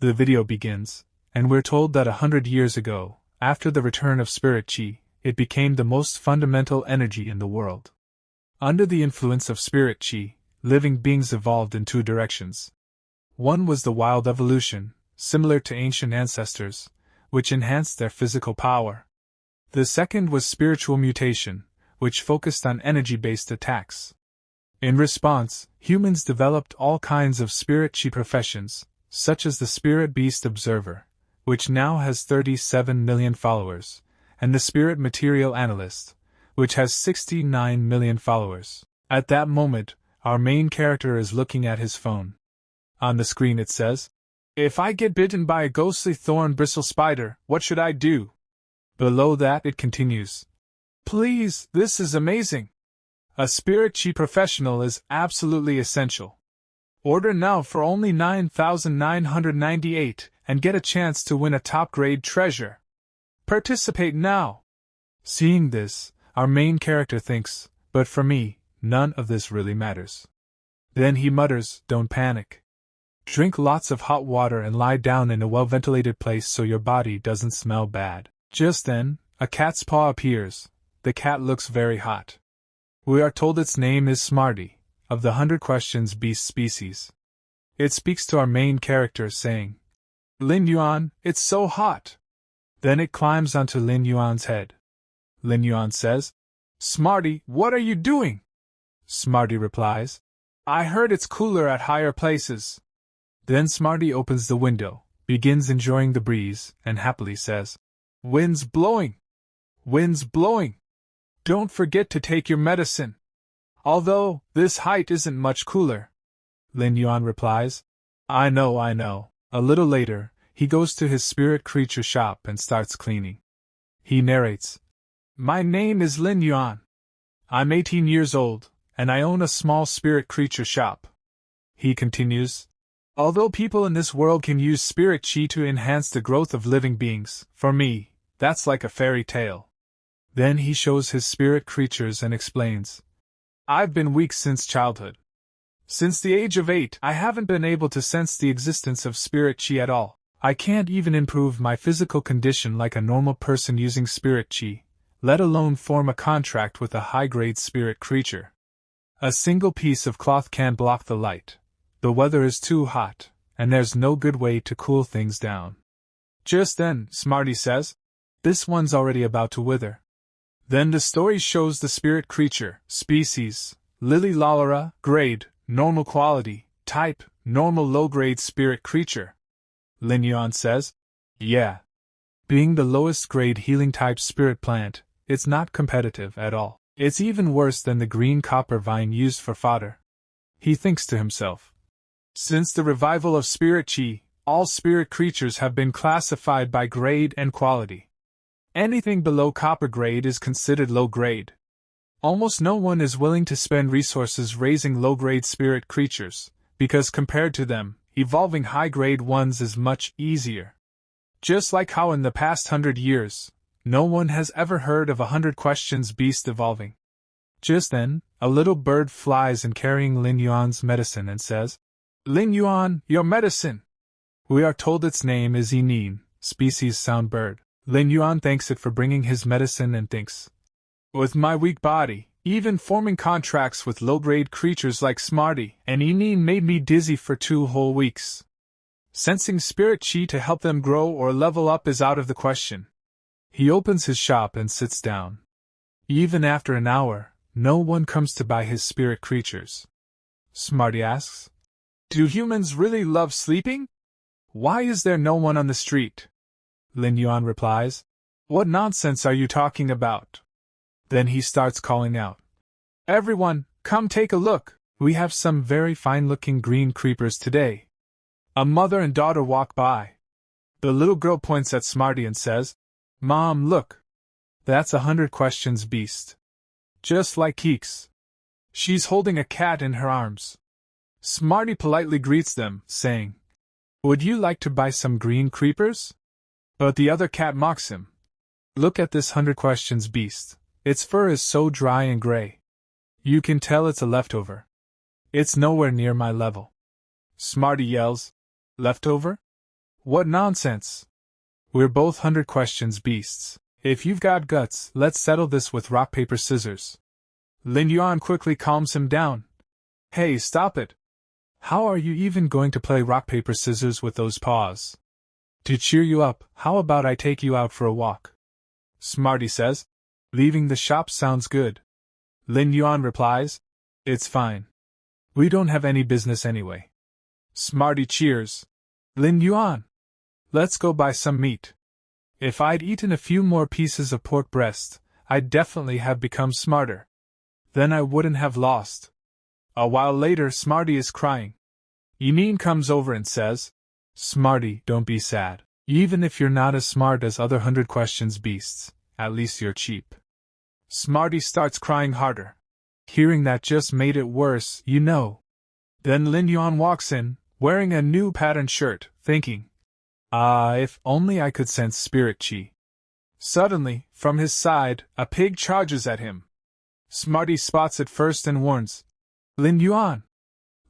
The video begins, and we're told that 100 years ago, after the return of spirit chi, it became the most fundamental energy in the world. Under the influence of spirit chi, living beings evolved in two directions. One was the wild evolution, similar to ancient ancestors, which enhanced their physical power. The second was spiritual mutation, which focused on energy-based attacks. In response, humans developed all kinds of spirit chi professions, such as the Spirit Beast Observer, which now has 37 million followers, and the Spirit Material Analyst, which has 69 million followers. At that moment, our main character is looking at his phone. On the screen it says, "If I get bitten by a ghostly thorn bristle spider, what should I do?" Below that it continues, "Please, this is amazing. A spirit chi professional is absolutely essential. Order now for only 9,998 and get a chance to win a top-grade treasure. Participate now." Seeing this, our main character thinks, but for me, none of this really matters. Then he mutters, "Don't panic. Drink lots of hot water and lie down in a well-ventilated place so your body doesn't smell bad." Just then, a cat's paw appears. The cat looks very hot. We are told its name is Smarty, of the 100 Questions Beast species. It speaks to our main character saying, "Lin Yuan, it's so hot." Then it climbs onto Lin Yuan's head. Lin Yuan says, "Smarty, what are you doing?" Smarty replies, "I heard it's cooler at higher places." Then Smarty opens the window, begins enjoying the breeze, and happily says, "Wind's blowing! Wind's blowing! Don't forget to take your medicine. Although, this height isn't much cooler." Lin Yuan replies, I know. A little later, he goes to his spirit creature shop and starts cleaning. He narrates, "My name is Lin Yuan. I'm 18 years old, and I own a small spirit creature shop." He continues, "Although people in this world can use spirit chi to enhance the growth of living beings, for me, that's like a fairy tale." Then he shows his spirit creatures and explains, "I've been weak since childhood. Since the age of 8, I haven't been able to sense the existence of spirit chi at all. I can't even improve my physical condition like a normal person using spirit chi, let alone form a contract with a high-grade spirit creature. A single piece of cloth can't block the light. The weather is too hot, and there's no good way to cool things down." Just then, Smarty says, "This one's already about to wither." Then the story shows the spirit creature, species, Lily Lallara, grade, normal quality, type, normal low-grade spirit creature. Lin Yuan says, "Yeah. Being the lowest grade healing type spirit plant, it's not competitive at all. It's even worse than the green copper vine used for fodder." He thinks to himself, "Since the revival of spirit chi, all spirit creatures have been classified by grade and quality. Anything below copper grade is considered low grade. Almost no one is willing to spend resources raising low-grade spirit creatures, because compared to them, evolving high-grade ones is much easier. Just like how in the past 100 years, no one has ever heard of a 100 Questions Beast evolving." Just then, a little bird flies in carrying Lin Yuan's medicine and says, "Lin Yuan, your medicine!" We are told its name is Inin, species soundbird. Lin Yuan thanks it for bringing his medicine and thinks, "With my weak body, even forming contracts with low-grade creatures like Smarty and Inin made me dizzy for 2 whole weeks. Sensing spirit chi to help them grow or level up is out of the question." He opens his shop and sits down. Even after an hour, no one comes to buy his spirit creatures. Smarty asks, "Do humans really love sleeping? Why is there no one on the street?" Lin Yuan replies, "What nonsense are you talking about?" Then he starts calling out, "Everyone, come take a look, we have some very fine-looking green creepers today." A mother and daughter walk by. The little girl points at Smarty and says, "Mom, look. That's a 100 Questions Beast. Just like Keeks. She's holding a cat in her arms." Smarty politely greets them, saying, "Would you like to buy some green creepers?" But the other cat mocks him. "Look at this 100 Questions Beast. Its fur is so dry and gray. You can tell it's a leftover. It's nowhere near my level." Smarty yells, "Leftover? What nonsense! We're both 100 questions beasts. If you've got guts, let's settle this with rock, paper, scissors. Lin Yuan quickly calms him down. Hey, stop it! How are you even going to play rock, paper, scissors with those paws? To cheer you up, how about I take you out for a walk? Smarty says. Leaving the shop sounds good. Lin Yuan replies. It's fine. We don't have any business anyway. Smarty cheers. Lin Yuan. Let's go buy some meat. If I'd eaten a few more pieces of pork breast, I'd definitely have become smarter. Then I wouldn't have lost. A while later, Smarty is crying. Yinine comes over and says, Smarty, don't be sad. Even if you're not as smart as other 100 questions beasts, at least you're cheap. Smarty starts crying harder. Hearing that just made it worse, you know. Then Lin Yuan walks in, wearing a new patterned shirt, thinking, if only I could sense spirit chi. Suddenly, from his side, a pig charges at him. Smarty spots it first and warns, Lin Yuan,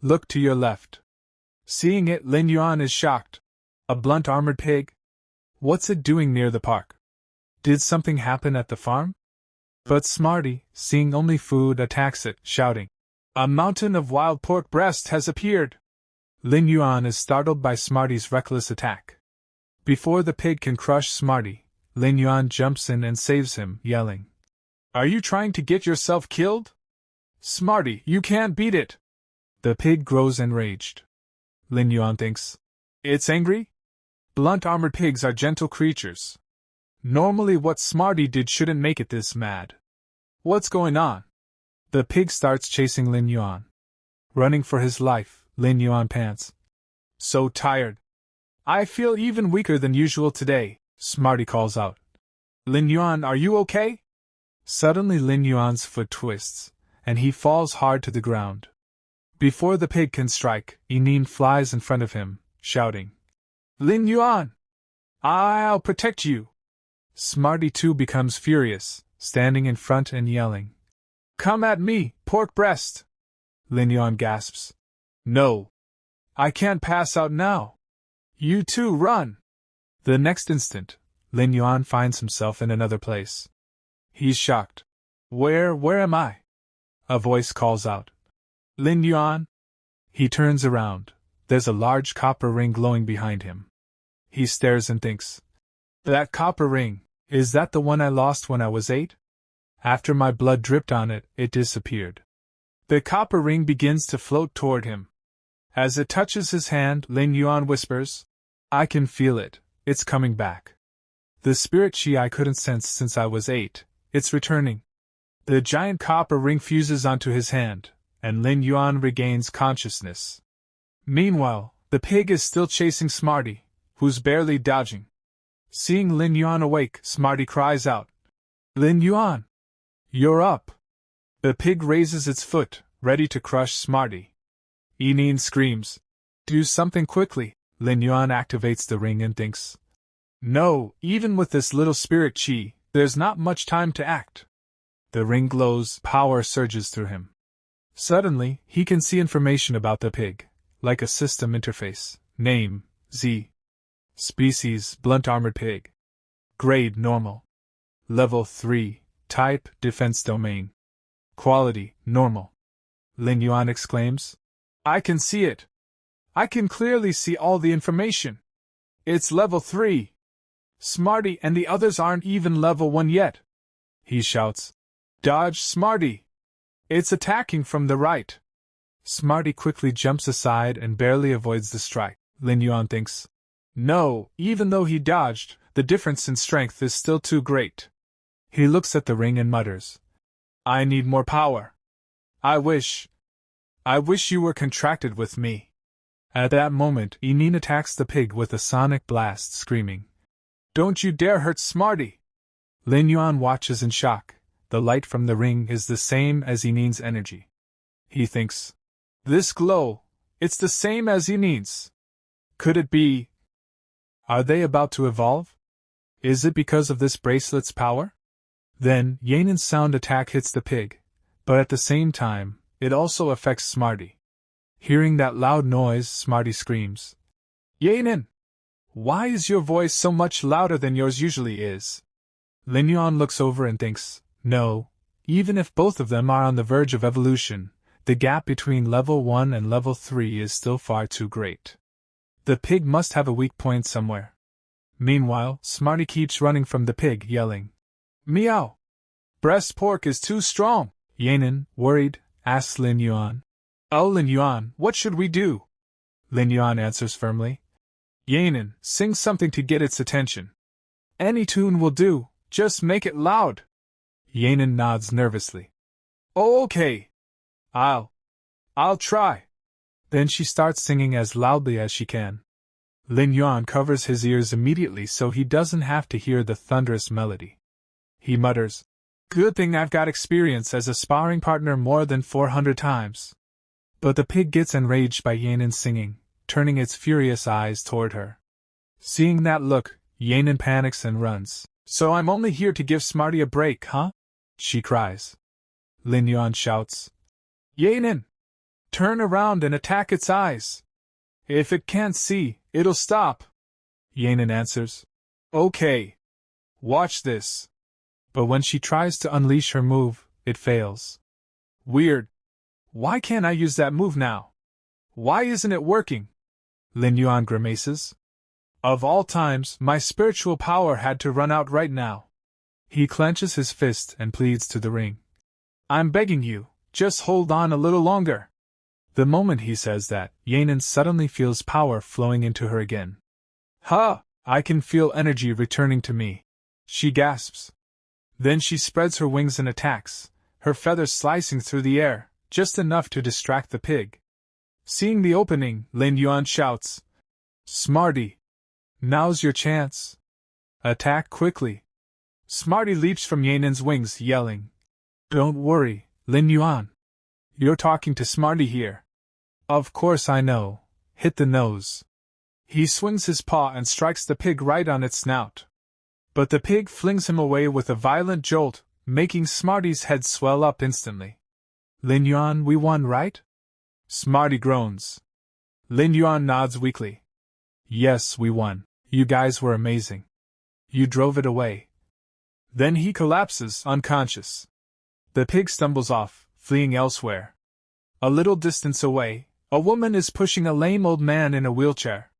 look to your left. Seeing it, Lin Yuan is shocked. A blunt armored pig? What's it doing near the park? Did something happen at the farm? But Smarty, seeing only food, attacks it, shouting, a mountain of wild pork breast has appeared! Lin Yuan is startled by Smarty's reckless attack. Before the pig can crush Smarty, Lin Yuan jumps in and saves him, yelling, Are you trying to get yourself killed? Smarty, you can't beat it! The pig grows enraged. Lin Yuan thinks, it's angry? Blunt armored pigs are gentle creatures. Normally what Smarty did shouldn't make it this mad. What's going on? The pig starts chasing Lin Yuan. Running for his life, Lin Yuan pants. So tired. I feel even weaker than usual today, Smarty calls out. Lin Yuan, are you okay? Suddenly Lin Yuan's foot twists, and he falls hard to the ground. Before the pig can strike, Yinine flies in front of him, shouting, Lin Yuan! I'll protect you! Smarty too becomes furious, standing in front and yelling, Come at me, pork breast! Lin Yuan gasps, No! I can't pass out now! You too, run! The next instant, Lin Yuan finds himself in another place. He's shocked. Where am I? A voice calls out. Lin Yuan? He turns around. There's a large copper ring glowing behind him. He stares and thinks, That copper ring, is that the one I lost when I was 8? After my blood dripped on it, it disappeared. The copper ring begins to float toward him. As it touches his hand, Lin Yuan whispers, I can feel it, it's coming back. The spirit chi I couldn't sense since I was 8, it's returning. The giant copper ring fuses onto his hand, and Lin Yuan regains consciousness. Meanwhile, the pig is still chasing Smarty, who's barely dodging. Seeing Lin Yuan awake, Smarty cries out, Lin Yuan! You're up! The pig raises its foot, ready to crush Smarty. Yinine screams, Do something quickly! Lin Yuan activates the ring and thinks, No, even with this little spirit chi, there's not much time to act. The ring glows, power surges through him. Suddenly, he can see information about the pig, like a system interface. Name, Z. Species, blunt armored pig. Grade, normal. Level 3, type, defense domain. Quality, normal. Lin Yuan exclaims, I can see it. I can clearly see all the information. It's level 3. Smarty and the others aren't even level 1 yet. He shouts, Dodge, Smarty! It's attacking from the right. Smarty quickly jumps aside and barely avoids the strike. Lin Yuan thinks, No, even though he dodged, the difference in strength is still too great. He looks at the ring and mutters, I need more power. I wish you were contracted with me. At that moment, Yinine attacks the pig with a sonic blast, screaming, Don't you dare hurt Smarty! Lin Yuan watches in shock. The light from the ring is the same as Yinine's energy. He thinks, This glow, it's the same as Yinine's. Could it be? Are they about to evolve? Is it because of this bracelet's power? Then, Yinine's sound attack hits the pig, but at the same time, it also affects Smarty. Hearing that loud noise, Smarty screams, Yinine! Why is your voice so much louder than yours usually is? Lin Yuan looks over and thinks, no, even if both of them are on the verge of evolution, the gap between level 1 and level 3 is still far too great. The pig must have a weak point somewhere. Meanwhile, Smarty keeps running from the pig, yelling, Meow! Breast pork is too strong! Yanin, worried, asks Lin Yuan. Oh, Lin Yuan, what should we do? Lin Yuan answers firmly. Yanin, sing something to get its attention. Any tune will do, just make it loud. Yanin nods nervously. Oh, okay. I'll try. Then she starts singing as loudly as she can. Lin Yuan covers his ears immediately so he doesn't have to hear the thunderous melody. He mutters, Good thing I've got experience as a sparring partner more than 400 times. But the pig gets enraged by Yanin's singing, turning its furious eyes toward her. Seeing that look, Yanin panics and runs. So I'm only here to give Smarty a break, huh? She cries. Lin Yuan shouts, Yanin! Turn around and attack its eyes. If it can't see, it'll stop. Yanin answers, Okay. Watch this. But when she tries to unleash her move, it fails. Weird. Why can't I use that move now? Why isn't it working? Lin Yuan grimaces. Of all times, my spiritual power had to run out right now. He clenches his fist and pleads to the ring. I'm begging you, just hold on a little longer. The moment he says that, Yanin suddenly feels power flowing into her again. Ha! I can feel energy returning to me. She gasps. Then she spreads her wings and attacks, her feathers slicing through the air, just enough to distract the pig. Seeing the opening, Lin Yuan shouts, Smarty! Now's your chance. Attack quickly. Smarty leaps from Yanin's wings, yelling, Don't worry, Lin Yuan. You're talking to Smarty here. Of course I know. Hit the nose. He swings his paw and strikes the pig right on its snout. But the pig flings him away with a violent jolt, making Smarty's head swell up instantly. Lin Yuan, we won, right? Smarty groans. Lin Yuan nods weakly. Yes, we won. You guys were amazing. You drove it away. Then he collapses, unconscious. The pig stumbles off, fleeing elsewhere. A little distance away, a woman is pushing a lame old man in a wheelchair.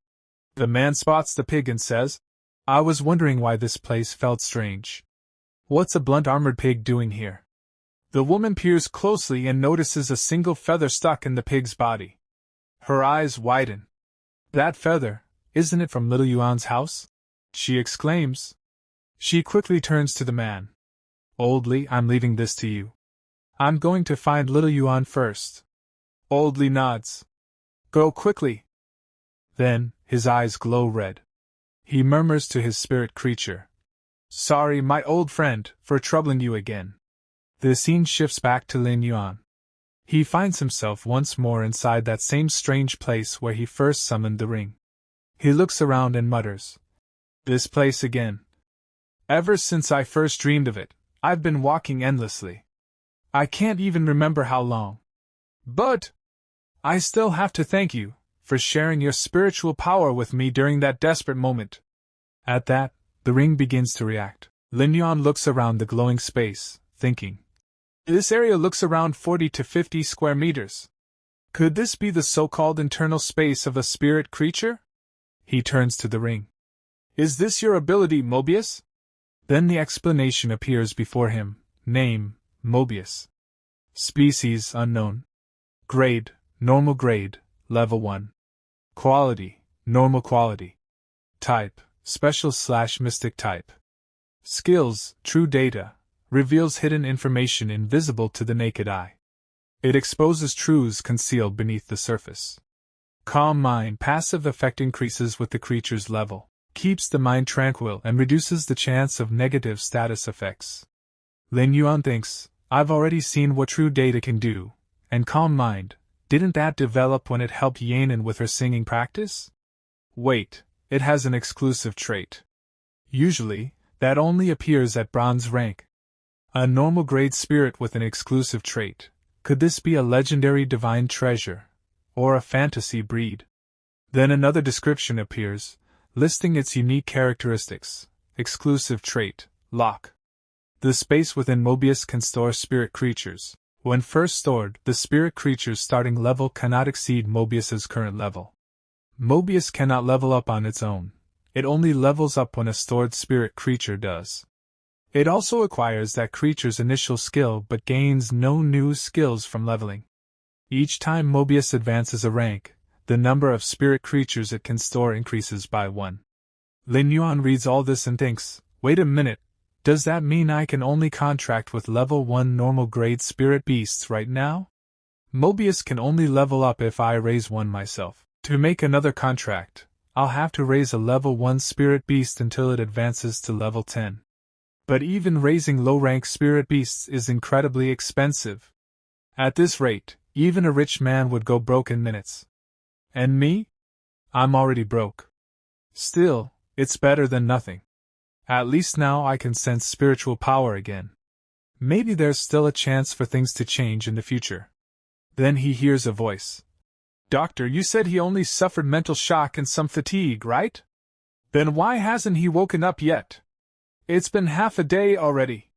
The man spots the pig and says, I was wondering why this place felt strange. What's a blunt-armored pig doing here? The woman peers closely and notices a single feather stuck in the pig's body. Her eyes widen. That feather, isn't it from little Yuan's house? She exclaims. She quickly turns to the man. Old Li, I'm leaving this to you. I'm going to find little Yuan first. Old Li nods. Go quickly. Then, his eyes glow red. He murmurs to his spirit creature. Sorry, my old friend, for troubling you again. The scene shifts back to Lin Yuan. He finds himself once more inside that same strange place where he first summoned the ring. He looks around and mutters. This place again. Ever since I first dreamed of it, I've been walking endlessly. I can't even remember how long. But I still have to thank you for sharing your spiritual power with me during that desperate moment. At that, the ring begins to react. Lin Yuan looks around the glowing space, thinking. This area looks around 40 to 50 square meters. Could this be the so-called internal space of a spirit creature? He turns to the ring. Is this your ability, Mobius? Then the explanation appears before him. Name, Mobius. Species, unknown. Grade, normal grade, level 1. Quality, normal quality. Type, special/mystic type. Skills, true data, reveals hidden information invisible to the naked eye. It exposes truths concealed beneath the surface. Calm mind, passive effect increases with the creature's level, keeps the mind tranquil and reduces the chance of negative status effects. Lin Yuan thinks, I've already seen what true data can do, and calm mind, didn't that develop when it helped Yanin with her singing practice? Wait, it has an exclusive trait. Usually, that only appears at bronze rank. A normal grade spirit with an exclusive trait. Could this be a legendary divine treasure, or a fantasy breed? Then another description appears. listing its unique characteristics. Exclusive trait, lock. The space within Mobius can store spirit creatures. When first stored, the spirit creature's starting level cannot exceed Mobius's current level. Mobius cannot level up on its own. It only levels up when a stored spirit creature does. It also acquires that creature's initial skill but gains no new skills from leveling. Each time Mobius advances a rank, the number of spirit creatures it can store increases by 1. Lin Yuan reads all this and thinks, wait a minute, does that mean I can only contract with level 1 normal grade spirit beasts right now? Mobius can only level up if I raise one myself. To make another contract, I'll have to raise a level 1 spirit beast until it advances to level 10. But even raising low-rank spirit beasts is incredibly expensive. At this rate, even a rich man would go broke in minutes. And me? I'm already broke. Still, it's better than nothing. At least now I can sense spiritual power again. Maybe there's still a chance for things to change in the future. Then he hears a voice. Doctor, you said he only suffered mental shock and some fatigue, right? Then why hasn't he woken up yet? It's been half a day already.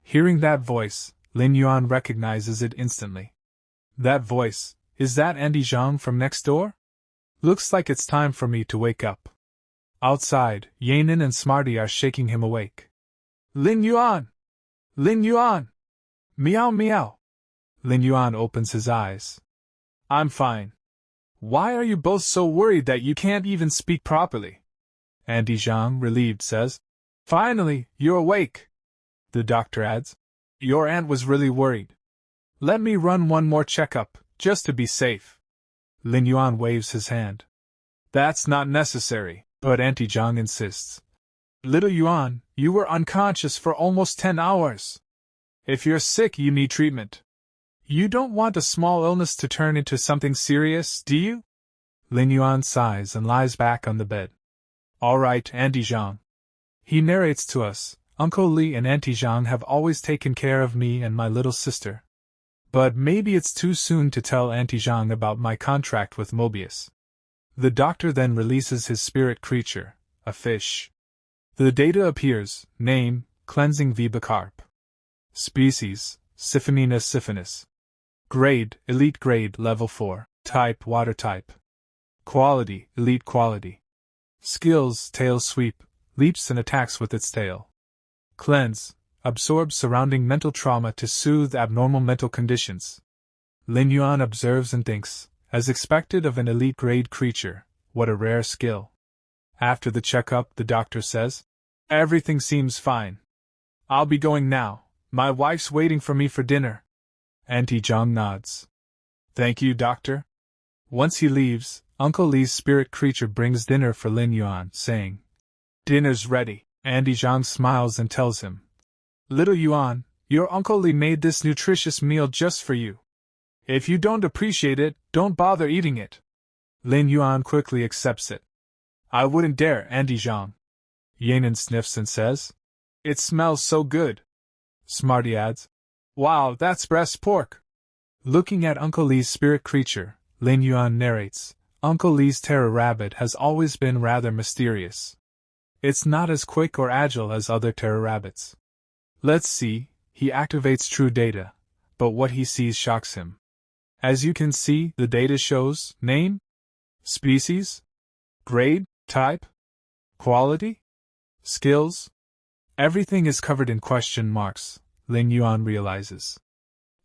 Hearing that voice, Lin Yuan recognizes it instantly. That voice, is that Andy Zhang from next door? Looks like it's time for me to wake up. Outside, Yanin and Smarty are shaking him awake. Lin Yuan! Lin Yuan! Meow meow! Lin Yuan opens his eyes. I'm fine. Why are you both so worried that you can't even speak properly? Andy Zhang, relieved, says. Finally, you're awake. The doctor adds. Your aunt was really worried. Let me run one more checkup, just to be safe. Lin Yuan waves his hand. That's not necessary, but Auntie Zhang insists. Little Yuan, you were unconscious for almost 10 hours. If you're sick, you need treatment. You don't want a small illness to turn into something serious, do you? Lin Yuan sighs and lies back on the bed. All right, Auntie Zhang. He narrates to us, Uncle Li and Auntie Zhang have always taken care of me and my little sister. But maybe it's too soon to tell Auntie Zhang about my contract with Mobius. The doctor then releases his spirit creature, a fish. The data appears, name, cleansing Vibacarp. Species, Siphonina siphonis. Grade, elite grade, level 4, type, water type. Quality, elite quality. Skills, tail sweep, leaps and attacks with its tail. Cleanse, absorbs surrounding mental trauma to soothe abnormal mental conditions. Lin Yuan observes and thinks, as expected of an elite grade creature, what a rare skill. After the checkup, the doctor says, everything seems fine. I'll be going now. My wife's waiting for me for dinner. Auntie Zhang nods. Thank you, doctor. Once he leaves, Uncle Li's spirit creature brings dinner for Lin Yuan, saying, Dinner's ready. Auntie Zhang smiles and tells him, Little Yuan, your Uncle Li made this nutritious meal just for you. If you don't appreciate it, don't bother eating it. Lin Yuan quickly accepts it. I wouldn't dare, Auntie Zhang. Yanin sniffs and says, It smells so good. Smarty adds, Wow, that's breast pork. Looking at Uncle Li's spirit creature, Lin Yuan narrates, Uncle Li's terror rabbit has always been rather mysterious. It's not as quick or agile as other terror rabbits. Let's see, he activates true data, but what he sees shocks him. As you can see, the data shows name, species, grade, type, quality, skills. Everything is covered in question marks, Lin Yuan realizes.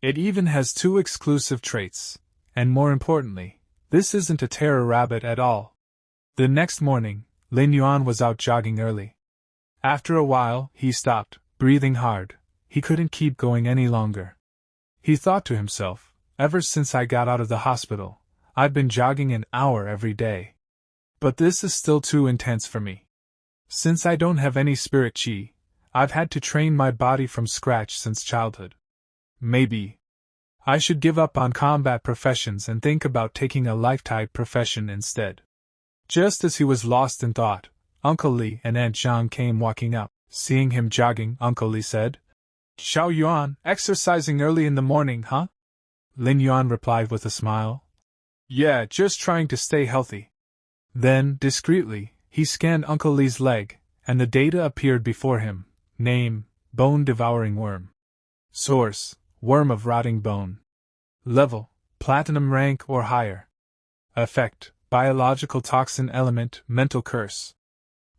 It even has 2 exclusive traits, and more importantly, this isn't a terror rabbit at all. The next morning, Lin Yuan was out jogging early. After a while, he stopped, breathing hard. He couldn't keep going any longer. He thought to himself, ever since I got out of the hospital, I've been jogging an hour every day. But this is still too intense for me. Since I don't have any spirit chi, I've had to train my body from scratch since childhood. Maybe I should give up on combat professions and think about taking a life-type profession instead. Just as he was lost in thought, Uncle Li and Aunt Zhang came walking up. Seeing him jogging, Uncle Li said, Xiao Yuan, exercising early in the morning, huh? Lin Yuan replied with a smile. Yeah, just trying to stay healthy. Then, discreetly, He scanned Uncle Lee's leg, and the data appeared before him. Name: bone-devouring worm. Source: worm of rotting bone. Level: platinum rank or higher. Effect: biological toxin element, mental curse.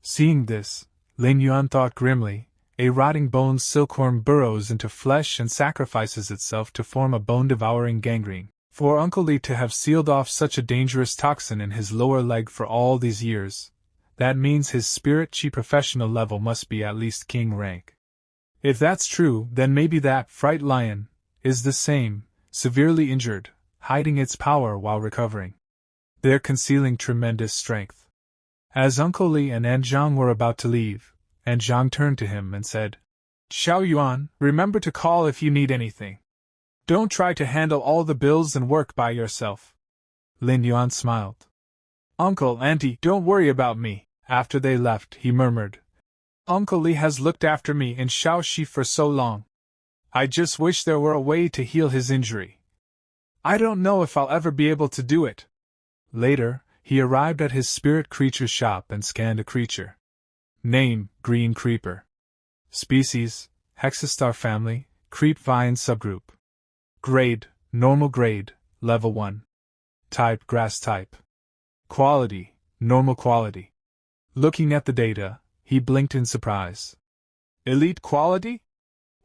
Seeing this, Lin Yuan thought grimly, a rotting bone silkworm burrows into flesh and sacrifices itself to form a bone-devouring gangrene. For Uncle Lee to have sealed off such a dangerous toxin in his lower leg for all these years, that means his spirit chi professional level must be at least king rank. If that's true, then maybe that fright lion is the same, severely injured, hiding its power while recovering. They're concealing tremendous strength. As Uncle Lee and Aunt Zhang were about to leave, Aunt Zhang turned to him and said, "Xiao Yuan, remember to call if you need anything. Don't try to handle all the bills and work by yourself." Lin Yuan smiled. "Uncle, Auntie, don't worry about me." After they left, he murmured, "Uncle Lee has looked after me in Shaoxi for so long. I just wish there were a way to heal his injury. I don't know if I'll ever be able to do it." Later, he arrived at his spirit creature shop and scanned a creature. Name: green creeper. Species: Hexastar family, creep vine subgroup. Grade: normal grade, level 1. Type: grass type. Quality: normal quality. Looking at the data, he blinked in surprise. Elite quality?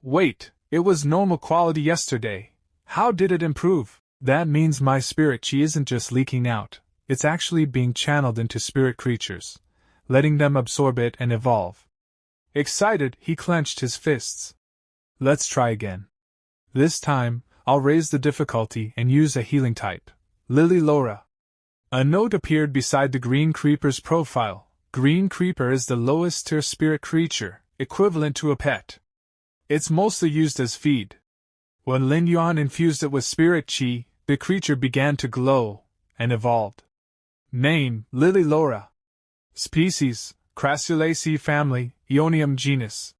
Wait, it was normal quality yesterday. How did it improve? That means my spirit chi isn't just leaking out, it's actually being channeled into spirit creatures, letting them absorb it and evolve. Excited, he clenched his fists. Let's try again. This time, I'll raise the difficulty and use a healing type. Lily Laura. A note appeared beside the green creeper's profile. Green creeper is the lowest tier spirit creature, equivalent to a pet. It's mostly used as feed. When Lin Yuan infused it with spirit chi, the creature began to glow and evolved. Name: Lily Laura. Species: Crassulaceae family, Ionium genus.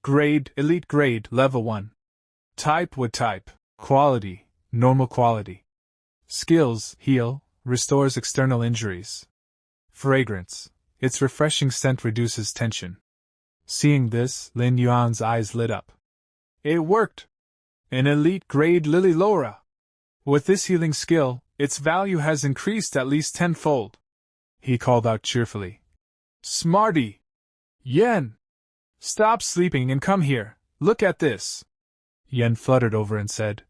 Grade: elite grade, level 1. Type: wood type. Quality: normal quality. Skills: heal, restores external injuries. Fragrance: its refreshing scent reduces tension. Seeing this, Lin Yuan's eyes lit up. It worked! An elite grade Lily Laura! With this healing skill, its value has increased at least tenfold. He called out cheerfully. Smarty! Yen! Stop sleeping and come here, look at this! Yen fluttered over and said,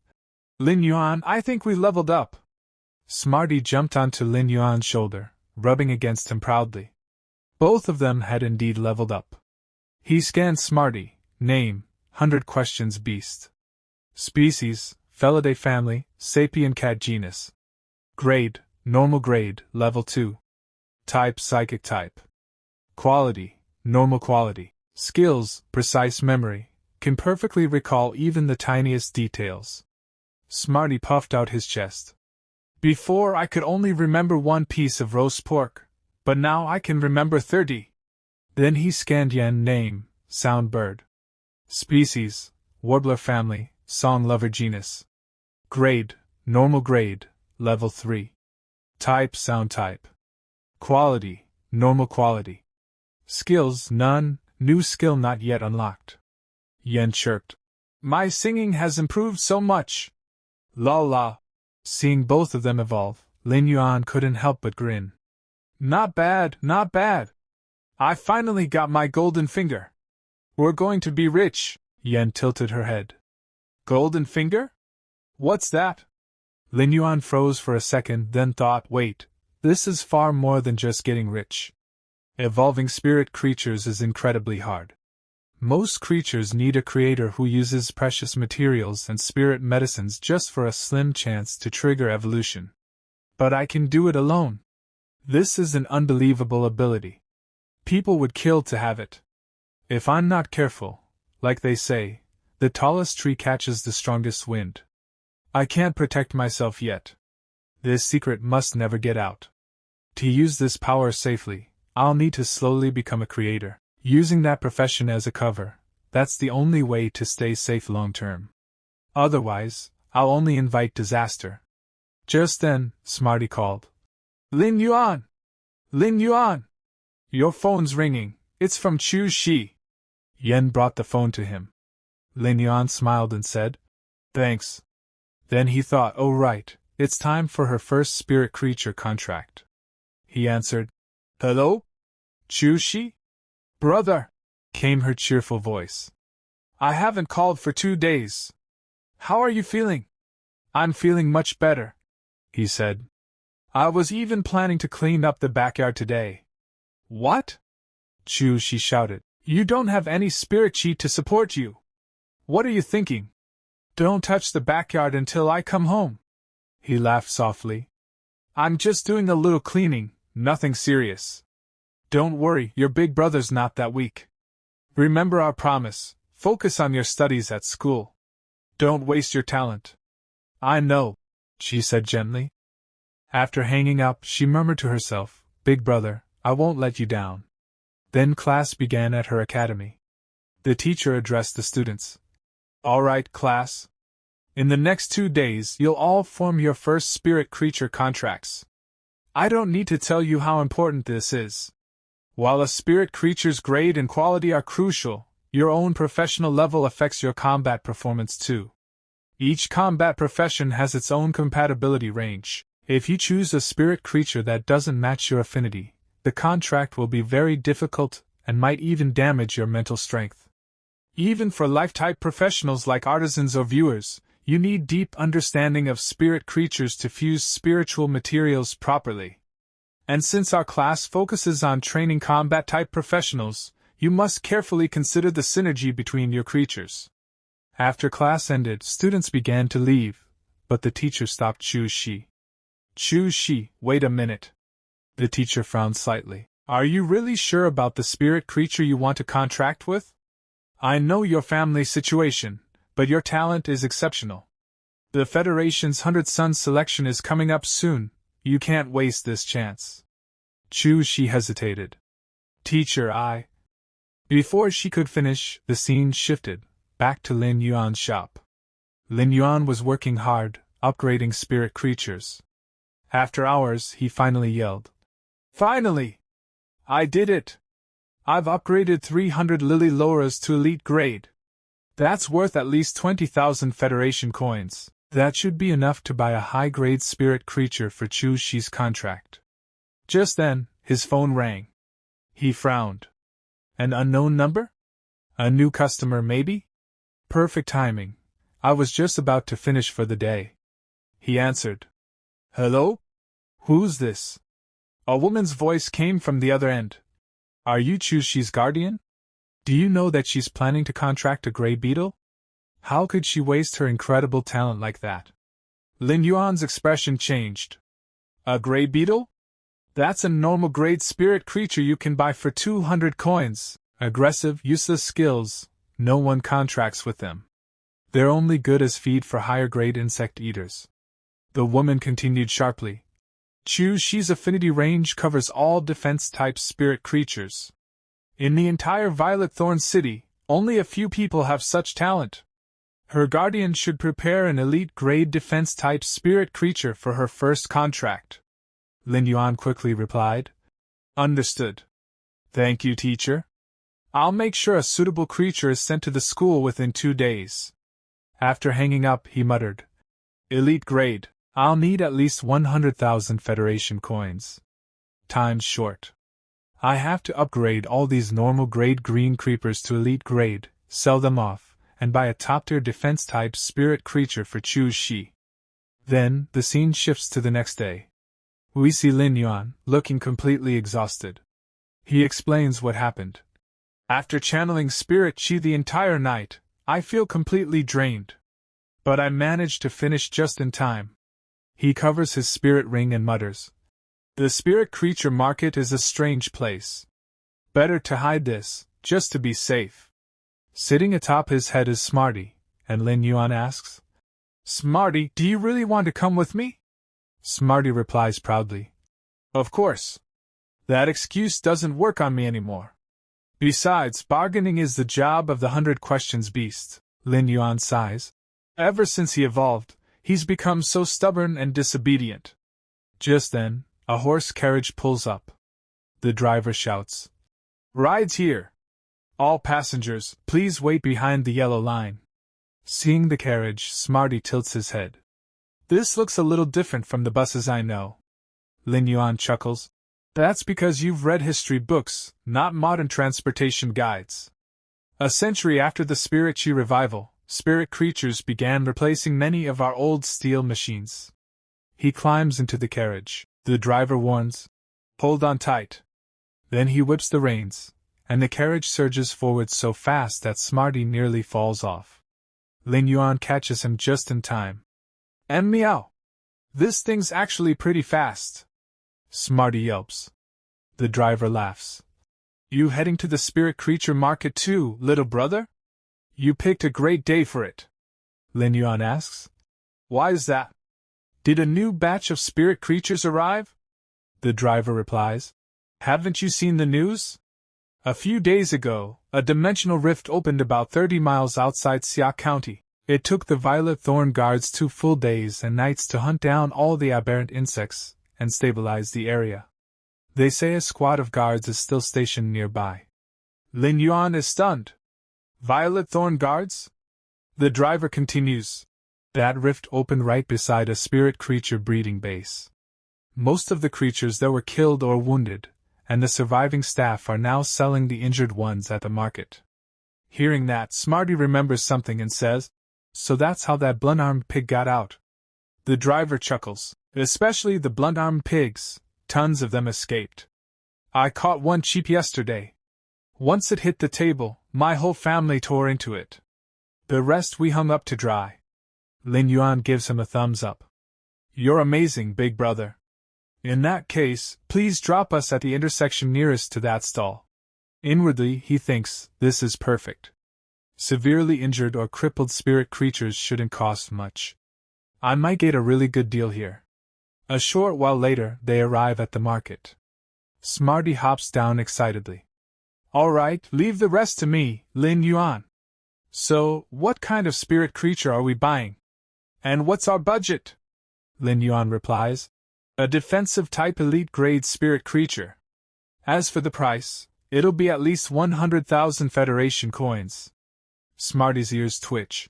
Lin Yuan, I think we leveled up. Smarty jumped onto Lin Yuan's shoulder, rubbing against him proudly. Both of them had indeed leveled up. He scanned Smarty. Name: 100 questions beast. Species: Felidae family, sapien cat genus. Grade: normal grade, level 2. Type: psychic type. Quality: normal quality. Skills: precise memory, can perfectly recall even the tiniest details. Smarty puffed out his chest. Before I could only remember 1 piece of roast pork, but now I can remember 30. Then he scanned Yen. Name: Soundbird. Species: Warbler family, song lover genus. Grade: normal grade, level 3. Type: sound type. Quality: normal quality. Skills: none, new skill not yet unlocked. Yen chirped. My singing has improved so much. La la. Seeing both of them evolve, Lin Yuan couldn't help but grin. Not bad, not bad. I finally got my golden finger. We're going to be rich. Yen tilted her head. Golden finger? What's that? Lin Yuan froze for a second, then thought, wait, this is far more than just getting rich. Evolving spirit creatures is incredibly hard. Most creatures need a creator who uses precious materials and spirit medicines just for a slim chance to trigger evolution. But I can do it alone. This is an unbelievable ability. People would kill to have it. If I'm not careful, like they say, the tallest tree catches the strongest wind. I can't protect myself yet. This secret must never get out. To use this power safely, I'll need to slowly become a creator. Using that profession as a cover, that's the only way to stay safe long term. Otherwise, I'll only invite disaster. Just then, Smarty called. Lin Yuan! Lin Yuan! Your phone's ringing. It's from Chu Shi. Yen brought the phone to him. Lin Yuan smiled and said, Thanks. Then he thought, oh right, it's time for her first spirit creature contract. He answered, Hello? Chu Shi? Brother, came her cheerful voice. I haven't called for 2 days. How are you feeling? I'm feeling much better, he said. I was even planning to clean up the backyard today. What? Chu Shi shouted. You don't have any spirit chi to support you. What are you thinking? Don't touch the backyard until I come home. He laughed softly. I'm just doing a little cleaning, nothing serious. Don't worry, your big brother's not that weak. Remember our promise, focus on your studies at school. Don't waste your talent. I know, she said gently. After hanging up, she murmured to herself, Big brother, I won't let you down. Then class began at her academy. The teacher addressed the students. All right, class. In the next 2 days, you'll all form your first spirit creature contracts. I don't need to tell you how important this is. While a spirit creature's grade and quality are crucial, your own professional level affects your combat performance too. Each combat profession has its own compatibility range. If you choose a spirit creature that doesn't match your affinity, the contract will be very difficult and might even damage your mental strength. Even for life-type professionals like artisans or viewers, you need deep understanding of spirit creatures to fuse spiritual materials properly. And since our class focuses on training combat-type professionals, you must carefully consider the synergy between your creatures. After class ended, students began to leave, but the teacher stopped Chu Shi. Chu Shi, wait a minute. The teacher frowned slightly. Are you really sure about the spirit creature you want to contract with? I know your family situation, but your talent is exceptional. The Federation's 100 Sons selection is coming up soon. You can't waste this chance. Chu Shi hesitated. Teacher, Before she could finish, the scene shifted, back to Lin Yuan's shop. Lin Yuan was working hard, upgrading spirit creatures. After hours, he finally yelled. Finally! I did it! I've upgraded 300 Lily Loras to elite grade. That's worth at least 20,000 Federation coins. That should be enough to buy a high-grade spirit creature for Chu Shi's contract. Just then, his phone rang. He frowned. An unknown number? A new customer, maybe? Perfect timing. I was just about to finish for the day. He answered. Hello? Who's this? A woman's voice came from the other end. Are you Chu Shi's guardian? Do you know that she's planning to contract a gray beetle? How could she waste her incredible talent like that? Lin Yuan's expression changed. A gray beetle? That's a normal grade spirit creature you can buy for 200 coins. Aggressive, useless skills. No one contracts with them. They're only good as feed for higher grade insect eaters. The woman continued sharply. Chu Shi's affinity range covers all defense-type spirit creatures. In the entire Violet Thorn City, only a few people have such talent. Her guardian should prepare an elite-grade defense-type spirit creature for her first contract. Lin Yuan quickly replied. Understood. Thank you, teacher. I'll make sure a suitable creature is sent to the school within 2 days. After hanging up, he muttered. Elite grade. I'll need at least 100,000 Federation coins. Time's short. I have to upgrade all these normal grade green creepers to elite grade, sell them off, and buy a top-tier defense-type spirit creature for Chu Shi. Then, the scene shifts to the next day. We see Lin Yuan, looking completely exhausted. He explains what happened. After channeling spirit chi the entire night, I feel completely drained. But I managed to finish just in time. He covers his spirit ring and mutters. The spirit creature market is a strange place. Better to hide this, just to be safe. Sitting atop his head is Smarty, and Lin Yuan asks, Smarty, do you really want to come with me? Smarty replies proudly. Of course. That excuse doesn't work on me anymore. Besides, bargaining is the job of the 100 Questions Beast, Lin Yuan sighs. Ever since he evolved, he's become so stubborn and disobedient. Just then, a horse carriage pulls up. The driver shouts. Rides here! All passengers, please wait behind the yellow line. Seeing the carriage, Smarty tilts his head. This looks a little different from the buses I know. Lin Yuan chuckles. That's because you've read history books, not modern transportation guides. A century after the Spirit Chi revival, spirit creatures began replacing many of our old steel machines. He climbs into the carriage. The driver warns, hold on tight. Then he whips the reins, and the carriage surges forward so fast that Smarty nearly falls off. Lin Yuan catches him just in time. And meow! This thing's actually pretty fast. Smarty yelps. The driver laughs. You heading to the spirit creature market too, little brother? You picked a great day for it. Lin Yuan asks. Why is that? Did a new batch of spirit creatures arrive? The driver replies. Haven't you seen the news? A few days ago, a dimensional rift opened about 30 miles outside Xia County. It took the Violet Thorn Guards 2 full days and nights to hunt down all the aberrant insects and stabilize the area. They say a squad of guards is still stationed nearby. Lin Yuan is stunned. Violet Thorn Guards? The driver continues. That rift opened right beside a spirit creature breeding base. Most of the creatures there were killed or wounded, and the surviving staff are now selling the injured ones at the market. Hearing that, Smarty remembers something and says, so that's how that blunt-armed pig got out. The driver chuckles. Especially the blunt-armed pigs, tons of them escaped. I caught one cheap yesterday. Once it hit the table, my whole family tore into it. The rest we hung up to dry. Lin Yuan gives him a thumbs up. You're amazing, big brother. In that case, please drop us at the intersection nearest to that stall. Inwardly, he thinks, this is perfect. Severely injured or crippled spirit creatures shouldn't cost much. I might get a really good deal here. A short while later, they arrive at the market. Smarty hops down excitedly. All right, leave the rest to me, Lin Yuan. So, what kind of spirit creature are we buying? And what's our budget? Lin Yuan replies. A defensive type elite grade spirit creature. As for the price, it'll be at least 100,000 Federation coins. Smarty's ears twitch.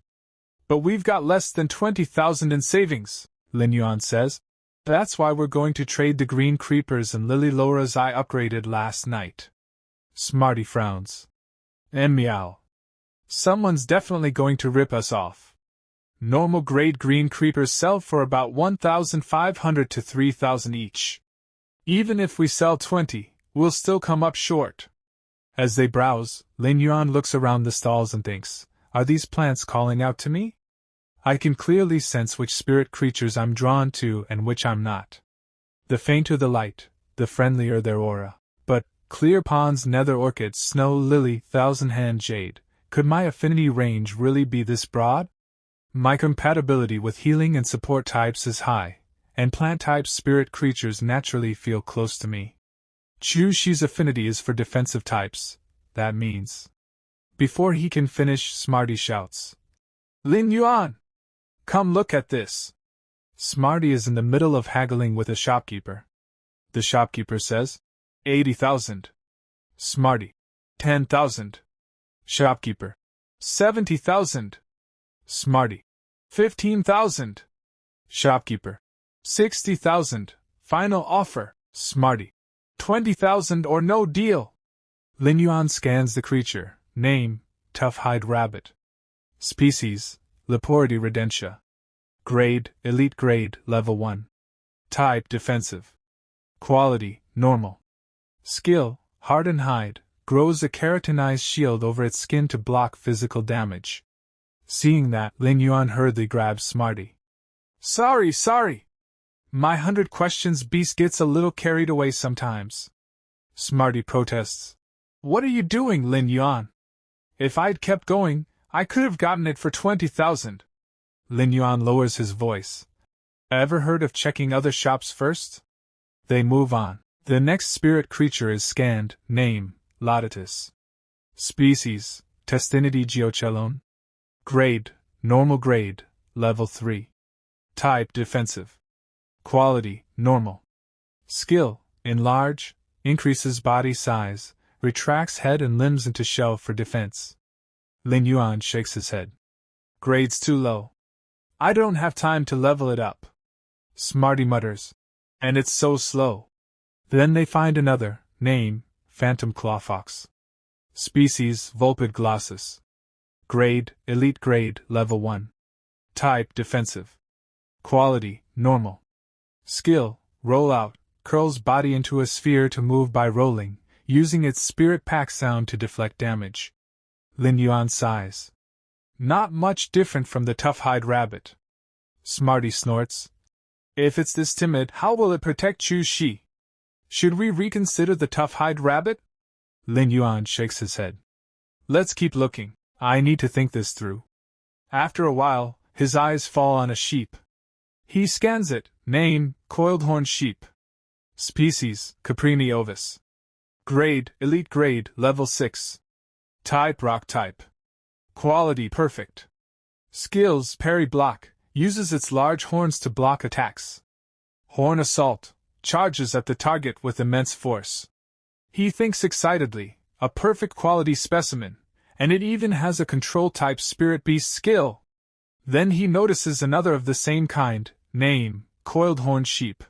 But we've got less than 20,000 in savings, Lin Yuan says. That's why we're going to trade the green creepers and Lily Laura's I upgraded last night. Smarty frowns. And meow. Someone's definitely going to rip us off. Normal grade green creepers sell for about 1,500 to 3,000 each. Even if we sell 20, we'll still come up short. As they browse, Lin Yuan looks around the stalls and thinks, are these plants calling out to me? I can clearly sense which spirit creatures I'm drawn to and which I'm not. The fainter the light, the friendlier their aura. But, clear ponds, nether orchid, snow lily, thousand-hand jade, could my affinity range really be this broad? My compatibility with healing and support types is high, and plant-type spirit creatures naturally feel close to me. Chu-Shi's affinity is for defensive types, that means. Before he can finish, Smarty shouts. Lin Yuan! Come look at this! Smarty is in the middle of haggling with a shopkeeper. The shopkeeper says, 80,000. Smarty, 10,000. Shopkeeper, 70,000. Smarty, 15,000. Shopkeeper, 60,000. Final offer, Smarty, 20,000 or no deal. Lin Yuan scans the creature. Name, tough-hide rabbit. Species, Leporti rodentia. Grade, elite grade, level 1. Type, defensive. Quality, normal. Skill, harden hide, grows a keratinized shield over its skin to block physical damage. Seeing that, Lin Yuan hurriedly grabs Smarty. Sorry. My 100 questions beast gets a little carried away sometimes. Smarty protests. What are you doing, Lin Yuan? If I'd kept going, I could have gotten it for 20,000. Lin Yuan lowers his voice. Ever heard of checking other shops first? They move on. The next spirit creature is scanned. Name, Laudatus. Species, Testinity geochelone. Grade, normal grade, level 3. Type, defensive. Quality, normal. Skill, enlarge, increases body size, retracts head and limbs into shell for defense. Lin Yuan shakes his head. Grade's too low. I don't have time to level it up. Smarty mutters. And it's so slow. Then they find another, name, Phantom Clawfox. Species, Vulpid glossus. Grade, Elite Grade, Level 1. Type, Defensive. Quality, Normal. Skill, Roll out, curls body into a sphere to move by rolling, using its spirit pack sound to deflect damage. Lin Yuan sighs. Not much different from the tough-hide rabbit. Smarty snorts. If it's this timid, how will it protect Chu Shi? Should we reconsider the tough-hide rabbit? Lin Yuan shakes his head. Let's keep looking. I need to think this through. After a while, his eyes fall on a sheep. He scans it. Name, Coiled Horn Sheep. Species, Caprini ovis. Grade, Elite Grade, Level 6. Type, Rock Type. Quality, Perfect. Skills, Parry Block, uses its large horns to block attacks. Horn Assault, charges at the target with immense force. He thinks excitedly, a perfect quality specimen, and it even has a control-type Spirit Beast skill. Then he notices another of the same kind, name, Coiled Horn Sheep.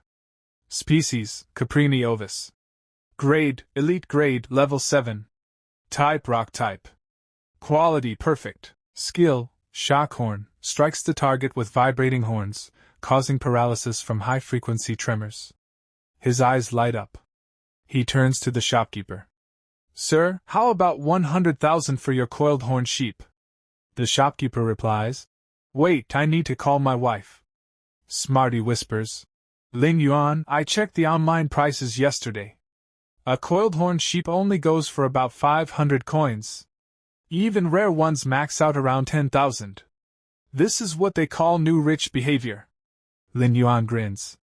Species, Caprini ovis. Grade, Elite Grade, Level 7. Type, Rock Type. Quality, Perfect. Skill, Shockhorn, strikes the target with vibrating horns, causing paralysis from high-frequency tremors. His eyes light up. He turns to the shopkeeper. Sir, how about 100,000 for your coiled horn sheep? The shopkeeper replies. Wait, I need to call my wife. Smarty whispers. Lin Yuan, I checked the online prices yesterday. A coiled horn sheep only goes for about 500 coins. Even rare ones max out around 10,000. This is what they call new rich behavior. Lin Yuan grins.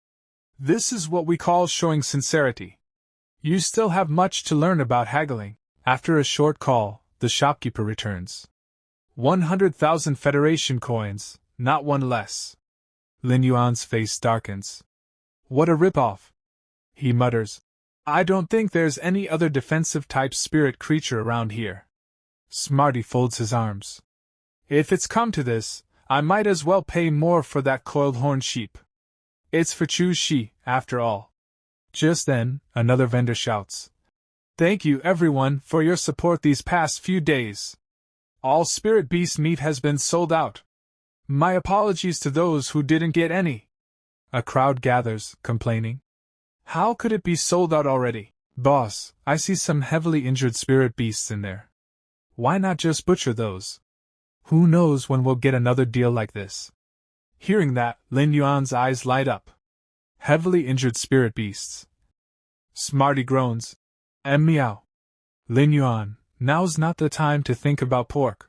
This is what we call showing sincerity. You still have much to learn about haggling. After a short call, the shopkeeper returns. 100,000 Federation coins, not one less. Lin Yuan's face darkens. What a ripoff! He mutters. I don't think there's any other defensive-type spirit creature around here. Smarty folds his arms. If it's come to this, I might as well pay more for that coiled horn sheep. It's for Chu Shi, after all. Just then, another vendor shouts. Thank you everyone for your support these past few days. All spirit beast meat has been sold out. My apologies to those who didn't get any. A crowd gathers, complaining. How could it be sold out already? Boss, I see some heavily injured spirit beasts in there. Why not just butcher those? Who knows when we'll get another deal like this? Hearing that, Lin Yuan's eyes light up. Heavily injured spirit beasts. Smarty groans. Meow. Lin Yuan, now's not the time to think about pork.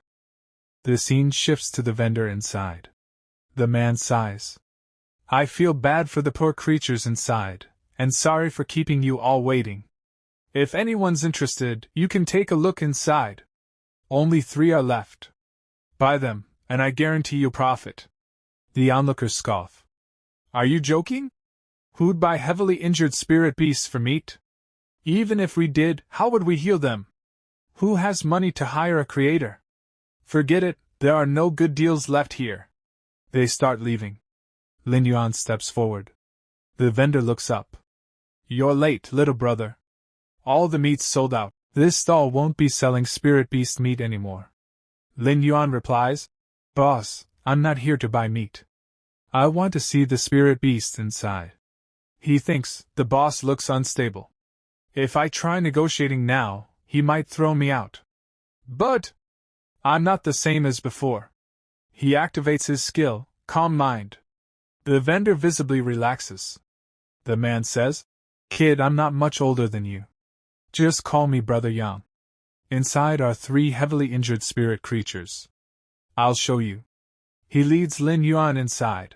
The scene shifts to the vendor inside. The man sighs. I feel bad for the poor creatures inside, and sorry for keeping you all waiting. If anyone's interested, you can take a look inside. Only 3 are left. Buy them, and I guarantee you profit. The onlookers scoff. Are you joking? Who'd buy heavily injured spirit beasts for meat? Even if we did, how would we heal them? Who has money to hire a creator? Forget it, there are no good deals left here. They start leaving. Lin Yuan steps forward. The vendor looks up. You're late, little brother. All the meat's sold out. This stall won't be selling spirit beast meat anymore. Lin Yuan replies, Boss, I'm not here to buy meat. I want to see the spirit beast inside. He thinks the boss looks unstable. If I try negotiating now, he might throw me out. But I'm not the same as before. He activates his skill, Calm Mind. The vendor visibly relaxes. The man says, Kid, I'm not much older than you. Just call me Brother Yang. Inside are 3 heavily injured spirit creatures. I'll show you. He leads Lin Yuan inside.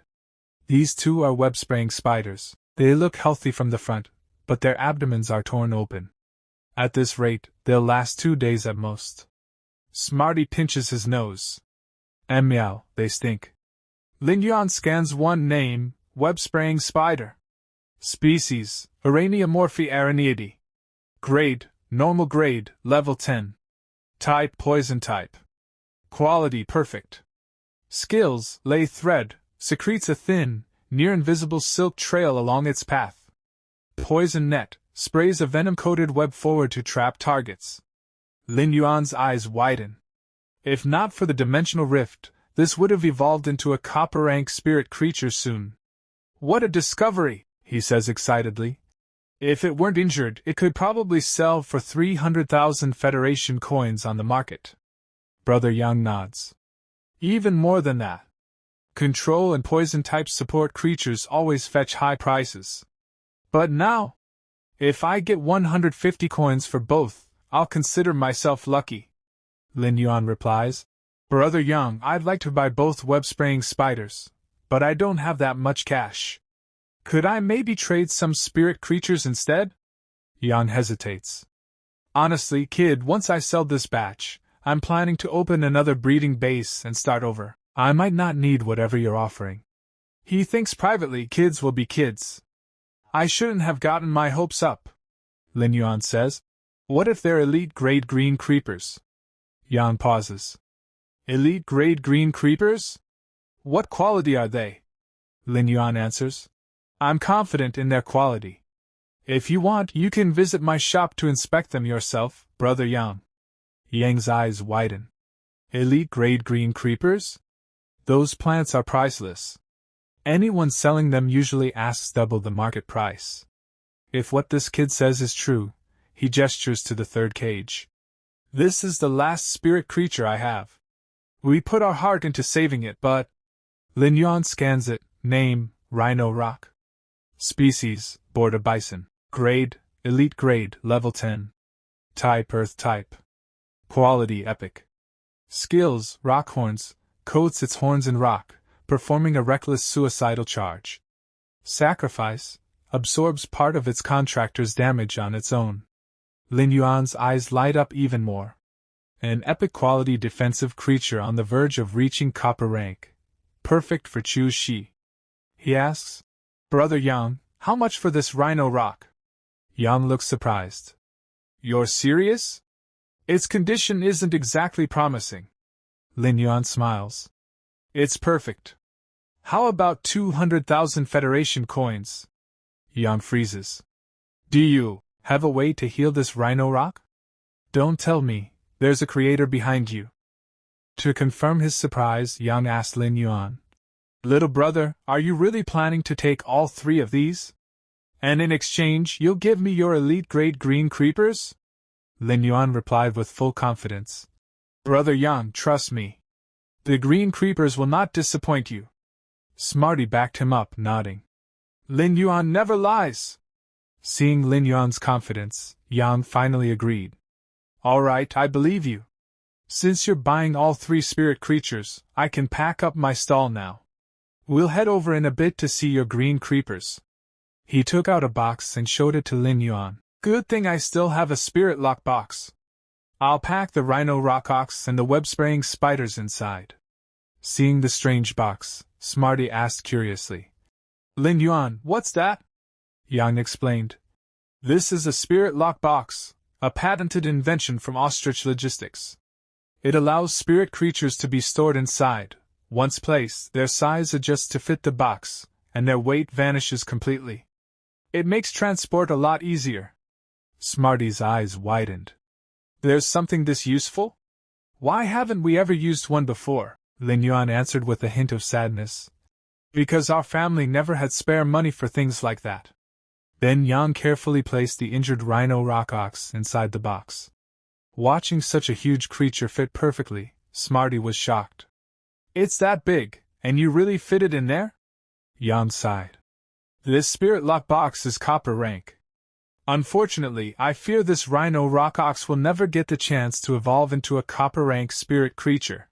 These 2 are web-spraying spiders. They look healthy from the front, but their abdomens are torn open. At this rate, they'll last 2 days at most. Smarty pinches his nose. Meow, they stink. Lin Yuan scans one name, web-spraying spider. Species, Araneomorphi araniidae. Grade, normal grade, level 10. Type, poison type. Quality, perfect. Skills, lay thread, secretes a thin, near-invisible silk trail along its path. Poison net, sprays a venom-coated web forward to trap targets. Lin Yuan's eyes widen. If not for the dimensional rift, this would have evolved into a copper rank spirit creature soon. What a discovery, he says excitedly. If it weren't injured, it could probably sell for 300,000 Federation coins on the market. Brother Yang nods. Even more than that. Control and poison type support creatures always fetch high prices. But now, if I get 150 coins for both, I'll consider myself lucky. Lin Yuan replies. Brother Yang, I'd like to buy both web-spraying spiders, but I don't have that much cash. Could I maybe trade some spirit creatures instead? Yang hesitates. Honestly, kid, once I sell this batch, I'm planning to open another breeding base and start over. I might not need whatever you're offering. He thinks privately kids will be kids. I shouldn't have gotten my hopes up. Lin Yuan says. What if they're elite grade green creepers? Yang pauses. Elite grade green creepers? What quality are they? Lin Yuan answers. I'm confident in their quality. If you want, you can visit my shop to inspect them yourself, Brother Yang. Yang's eyes widen. Elite grade green creepers? Those plants are priceless. Anyone selling them usually asks double the market price. If what this kid says is true, he gestures to the third cage. This is the last spirit creature I have. We put our heart into saving it, but... Lin Yuan scans it. Name, Rhino Rock. Species, Border Bison. Grade, Elite Grade, Level 10. Type, Earth Type. Quality, Epic. Skills, Rock Horns, coats its horns in rock, performing a reckless suicidal charge. Sacrifice, absorbs part of its contractor's damage on its own. Lin Yuan's eyes light up even more. An epic quality defensive creature on the verge of reaching copper rank. Perfect for Chu Shi. He asks, Brother Yang, how much for this Rhino Rock? Yang looks surprised. You're serious? Its condition isn't exactly promising. Lin Yuan smiles. It's perfect. How about 200,000 Federation coins? Yang freezes. Do you have a way to heal this Rhino Rock? Don't tell me, there's a creator behind you. To confirm his surprise, Yang asked Lin Yuan. Little brother, are you really planning to take all three of these? And in exchange, you'll give me your elite grade green creepers? Lin Yuan replied with full confidence. Brother Yang, trust me. The green creepers will not disappoint you. Smarty backed him up, nodding. Lin Yuan never lies. Seeing Lin Yuan's confidence, Yang finally agreed. All right, I believe you. Since you're buying all three spirit creatures, I can pack up my stall now. We'll head over in a bit to see your green creepers. He took out a box and showed it to Lin Yuan. Good thing I still have a spirit lock box. I'll pack the Rhino Rockox and the web-spraying spiders inside. Seeing the strange box, Smarty asked curiously. Lin Yuan, what's that? Yang explained. This is a spirit lock box, a patented invention from Ostrich Logistics. It allows spirit creatures to be stored inside. Once placed, their size adjusts to fit the box, and their weight vanishes completely. It makes transport a lot easier. Smarty's eyes widened. There's something this useful? Why haven't we ever used one before? Lin Yuan answered with a hint of sadness. Because our family never had spare money for things like that. Then Yang carefully placed the injured Rhino Rockox inside the box. Watching such a huge creature fit perfectly, Smarty was shocked. It's that big, and you really fit it in there? Yang sighed. This spirit lock box is copper rank. Unfortunately, I fear this Rhino Rockox will never get the chance to evolve into a copper rank spirit creature.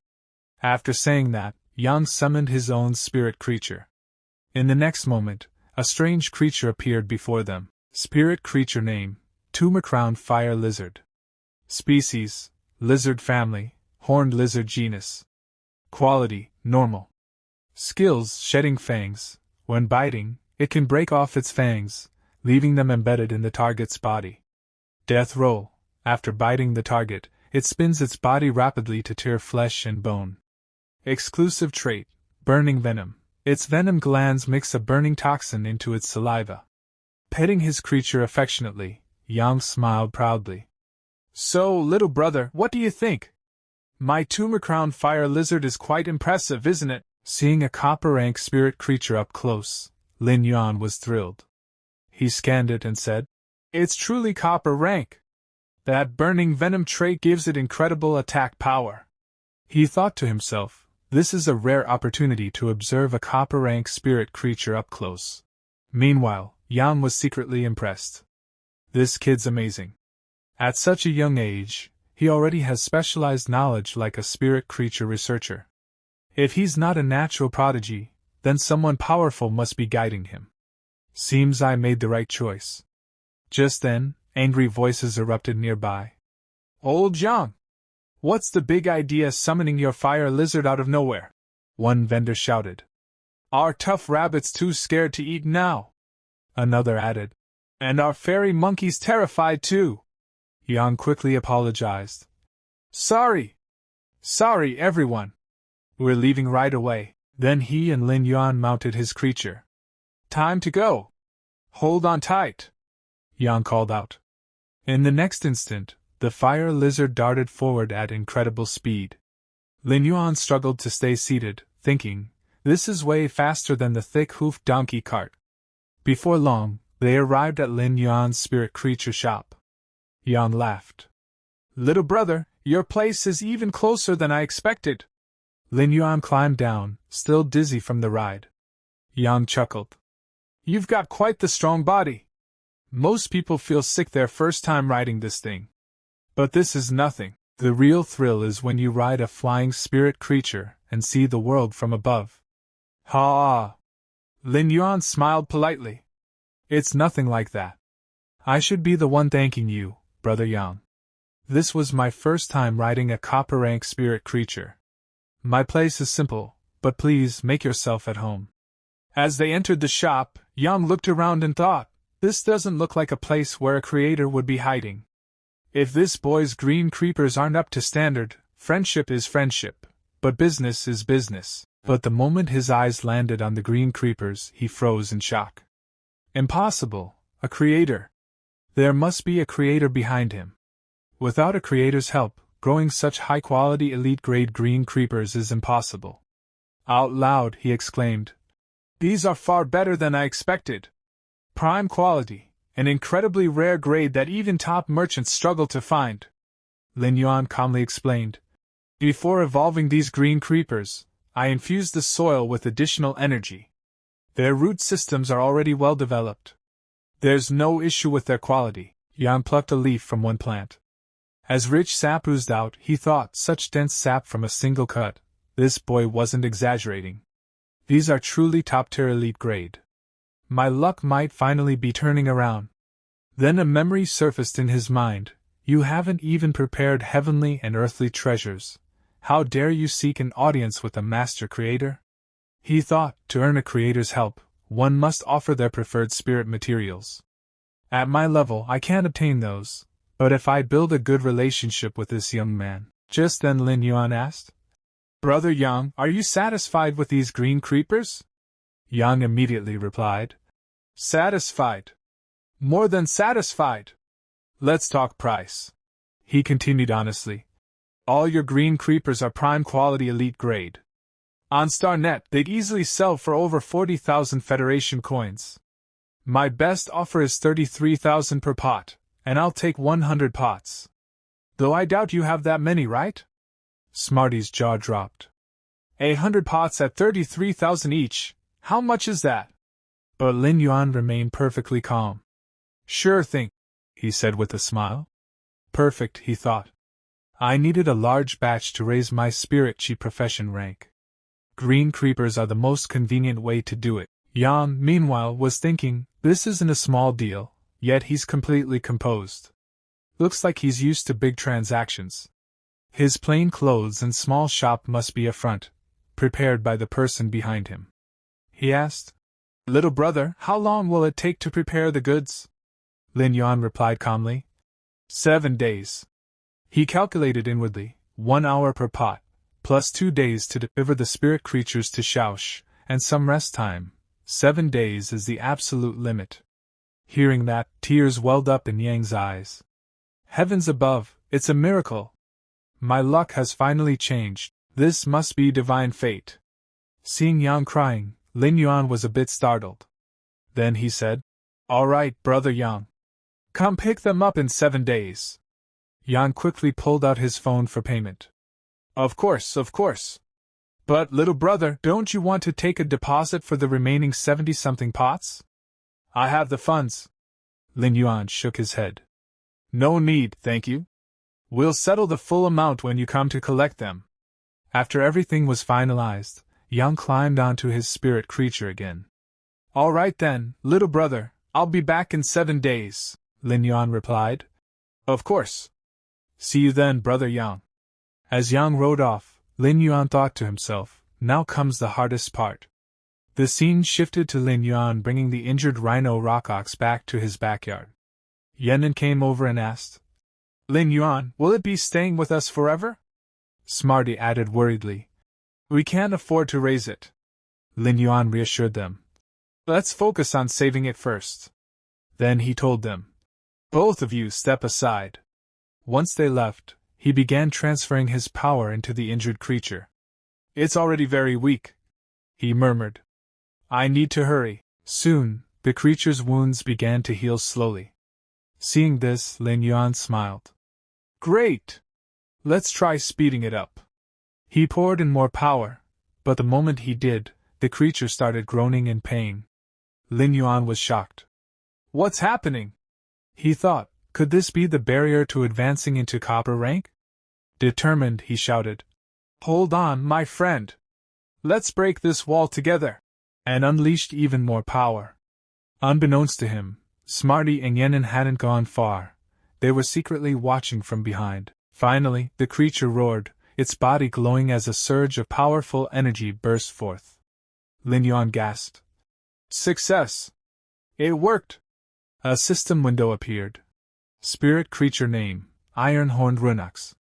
After saying that, Yang summoned his own spirit creature. In the next moment, a strange creature appeared before them. Spirit creature name, Tumor-crowned fire lizard. Species, lizard family, horned lizard genus. Quality, normal. Skills, shedding fangs. When biting, it can break off its fangs, leaving them embedded in the target's body. Death roll. After biting the target, it spins its body rapidly to tear flesh and bone. Exclusive trait, burning venom. Its venom glands mix a burning toxin into its saliva. Petting his creature affectionately, Yang smiled proudly. So, little brother, what do you think? My tumor-crowned fire lizard is quite impressive, isn't it? Seeing a copper-rank spirit creature up close, Lin Yuan was thrilled. He scanned it and said, It's truly copper rank. That burning venom trait gives it incredible attack power. He thought to himself, this is a rare opportunity to observe a copper-rank spirit creature up close. Meanwhile, Yang was secretly impressed. This kid's amazing. At such a young age, he already has specialized knowledge like a spirit creature researcher. If he's not a natural prodigy, then someone powerful must be guiding him. Seems I made the right choice. Just then, angry voices erupted nearby. Old Yang! What's the big idea summoning your fire lizard out of nowhere? One vendor shouted. Our tough rabbit's too scared to eat now. Another added. And our fairy monkey's terrified too. Yang quickly apologized. Sorry, everyone. We're leaving right away. Then he and Lin Yuan mounted his creature. Time to go. Hold on tight, Yang called out. In the next instant, the fire lizard darted forward at incredible speed. Lin Yuan struggled to stay seated, thinking, this is way faster than the thick-hoofed donkey cart. Before long, they arrived at Lin Yuan's spirit creature shop. Yang laughed. Little brother, your place is even closer than I expected. Lin Yuan climbed down, still dizzy from the ride. Yang chuckled. You've got quite the strong body. Most people feel sick their first time riding this thing. But this is nothing. The real thrill is when you ride a flying spirit creature and see the world from above. Ha! Lin Yuan smiled politely. It's nothing like that. I should be the one thanking you, Brother Yang. This was my first time riding a copper-rank spirit creature. My place is simple, but please make yourself at home. As they entered the shop, Yang looked around and thought, this doesn't look like a place where a creator would be hiding. If this boy's green creepers aren't up to standard, friendship is friendship, but business is business. But the moment his eyes landed on the green creepers, he froze in shock. Impossible, a creator. There must be a creator behind him. Without a creator's help, growing such high-quality elite-grade green creepers is impossible. Out loud, he exclaimed, These are far better than I expected. Prime quality, an incredibly rare grade that even top merchants struggle to find. Lin Yuan calmly explained, Before evolving these green creepers, I infused the soil with additional energy. Their root systems are already well developed. There's no issue with their quality. Yang plucked a leaf from one plant. As rich sap oozed out, he thought, such dense sap from a single cut. This boy wasn't exaggerating. These are truly top-tier elite grade. My luck might finally be turning around. Then a memory surfaced in his mind. You haven't even prepared heavenly and earthly treasures. How dare you seek an audience with a master creator? He thought, to earn a creator's help, one must offer their preferred spirit materials. At my level, I can't obtain those, but if I build a good relationship with this young man. Just then Lin Yuan asked, Brother Yang, are you satisfied with these green creepers? Yang immediately replied, Satisfied. More than satisfied. Let's talk price. He continued honestly. All your green creepers are prime quality elite grade. On StarNet, they'd easily sell for over 40,000 Federation coins. My best offer is 33,000 per pot, and I'll take 100 pots. Though I doubt you have that many, right? Smarty's jaw dropped. 100 pots at 33,000 each, how much is that? But Lin Yuan remained perfectly calm. Sure thing, he said with a smile. Perfect, he thought. I needed a large batch to raise my spirit chi profession rank. Green creepers are the most convenient way to do it. Yang, meanwhile, was thinking, this isn't a small deal, yet he's completely composed. Looks like he's used to big transactions. His plain clothes and small shop must be a front, prepared by the person behind him. He asked, Little brother, how long will it take to prepare the goods? Lin Yuan replied calmly, 7 days. He calculated inwardly, 1 hour per pot, plus 2 days to deliver the spirit creatures to Xiaosh, and some rest time. 7 days is the absolute limit. Hearing that, tears welled up in Yang's eyes. Heavens above, it's a miracle! My luck has finally changed. This must be divine fate. Seeing Yang crying, Lin Yuan was a bit startled. Then he said, "All right, brother Yang. Come pick them up in 7 days." Yang quickly pulled out his phone for payment. Of course. But, little brother, don't you want to take a deposit for the remaining 70-something pots? I have the funds. Lin Yuan shook his head. No need, thank you. We'll settle the full amount when you come to collect them. After everything was finalized, Yang climbed onto his spirit creature again. All right then, little brother, I'll be back in 7 days, Lin Yuan replied. Of course. See you then, brother Yang. As Yang rode off, Lin Yuan thought to himself, now comes the hardest part. The scene shifted to Lin Yuan bringing the injured rhino rockox back to his backyard. Yenin came over and asked, Lin Yuan, will it be staying with us forever? Smarty added worriedly, we can't afford to raise it. Lin Yuan reassured them. Let's focus on saving it first. Then he told them, both of you step aside. Once they left, he began transferring his power into the injured creature. It's already very weak, he murmured. I need to hurry. Soon, the creature's wounds began to heal slowly. Seeing this, Lin Yuan smiled. Great! Let's try speeding it up. He poured in more power, but the moment he did, the creature started groaning in pain. Lin Yuan was shocked. What's happening? He thought, could this be the barrier to advancing into copper rank? Determined, he shouted. Hold on, my friend. Let's break this wall together. And unleashed even more power. Unbeknownst to him, Smarty and Yenin hadn't gone far. They were secretly watching from behind. Finally, the creature roared, its body glowing as a surge of powerful energy burst forth. Lin Yuan gasped. Success! It worked! A system window appeared. Spirit creature name, Iron-horned Runox.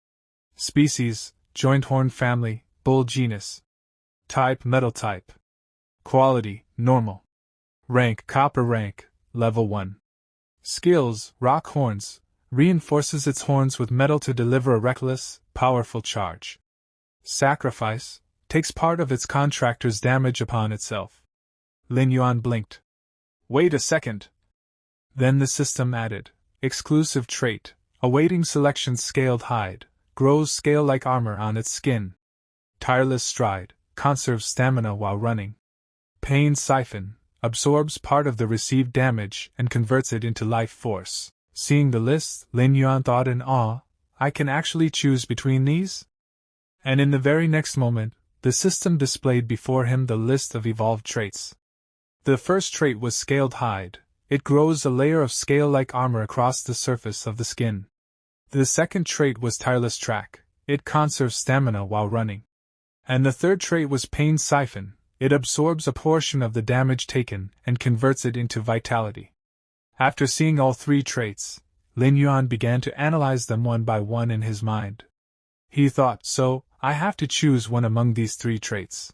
Species, joint horn family, bull genus. Type, metal type. Quality, normal. Rank, copper rank, level 1. Skills, rock horns, reinforces its horns with metal to deliver a reckless, powerful charge. Sacrifice, takes part of its contractor's damage upon itself. Lin Yuan blinked. Wait a second. Then the system added, exclusive trait, awaiting selection scaled hide, grows scale-like armor on its skin. Tireless stride, conserves stamina while running. Pain siphon, absorbs part of the received damage and converts it into life force. Seeing the list, Lin Yuan thought in awe, I can actually choose between these? And in the very next moment, the system displayed before him the list of evolved traits. The first trait was scaled hide. It grows a layer of scale-like armor across the surface of the skin. The second trait was tireless track. It conserves stamina while running. And the third trait was pain siphon. It absorbs a portion of the damage taken and converts it into vitality. After seeing all three traits, Lin Yuan began to analyze them one by one in his mind. He thought, so, I have to choose one among these three traits.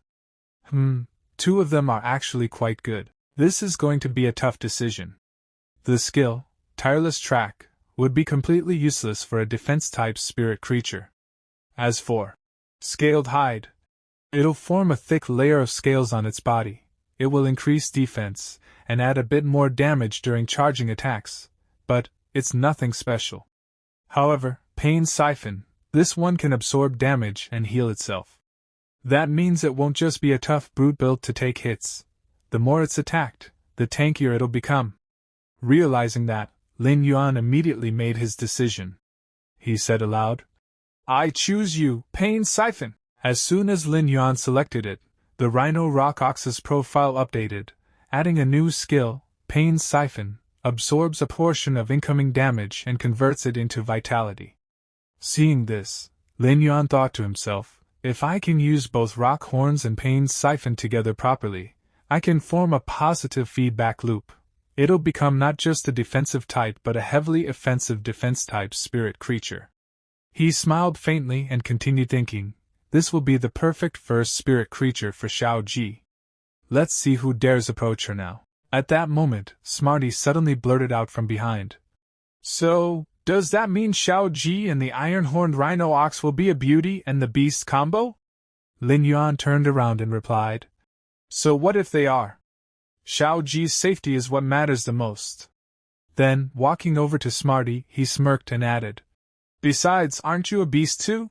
2 of them are actually quite good. This is going to be a tough decision. The skill, tireless track, would be completely useless for a defense-type spirit creature. As for scaled hide, it'll form a thick layer of scales on its body. It will increase defense and add a bit more damage during charging attacks, but it's nothing special. However, pain siphon, this one can absorb damage and heal itself. That means it won't just be a tough brute built to take hits. The more it's attacked, the tankier it'll become. Realizing that, Lin Yuan immediately made his decision. He said aloud, I choose you, Pain Siphon. As soon as Lin Yuan selected it, the Rhino Rock Ox's profile updated, adding a new skill, Pain Siphon, absorbs a portion of incoming damage and converts it into vitality. Seeing this, Lin Yuan thought to himself, if I can use both rock horns and Pain Siphon together properly, I can form a positive feedback loop. It'll become not just a defensive type but a heavily offensive defense-type spirit creature. He smiled faintly and continued thinking, this will be the perfect first spirit creature for Xiao Ji. Let's see who dares approach her now. At that moment, Smarty suddenly blurted out from behind. So, does that mean Xiao Ji and the iron-horned rhino ox will be a beauty and the beast combo? Lin Yuan turned around and replied. So what if they are? Xiao Ji's safety is what matters the most. Then, walking over to Smarty, he smirked and added, besides, aren't you a beast too?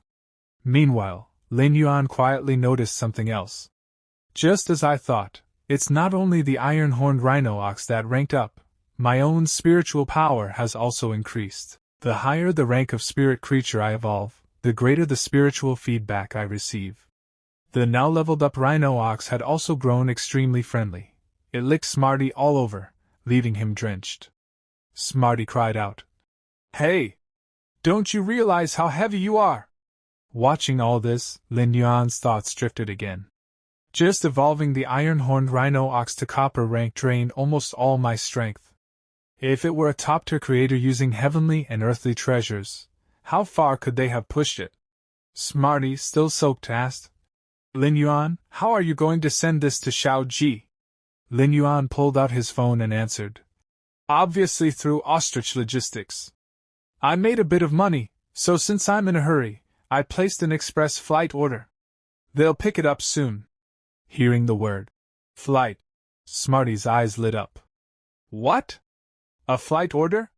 Meanwhile, Lin Yuan quietly noticed something else. Just as I thought, it's not only the iron-horned rhino ox that ranked up, my own spiritual power has also increased. The higher the rank of spirit creature I evolve, the greater the spiritual feedback I receive. The now leveled up rhino ox had also grown extremely friendly. It licked Smarty all over, leaving him drenched. Smarty cried out, Hey! Don't you realize how heavy you are? Watching all this, Lin Yuan's thoughts drifted again. Just evolving the iron-horned rhino ox to copper rank drained almost all my strength. If it were a top-tier creator using heavenly and earthly treasures, how far could they have pushed it? Smarty, still soaked, asked, Lin Yuan, how are you going to send this to Xiao Ji? Lin Yuan pulled out his phone and answered, obviously through ostrich logistics. I made a bit of money, so since I'm in a hurry, I placed an express flight order. They'll pick it up soon. Hearing the word flight, Smarty's eyes lit up. What? A flight order?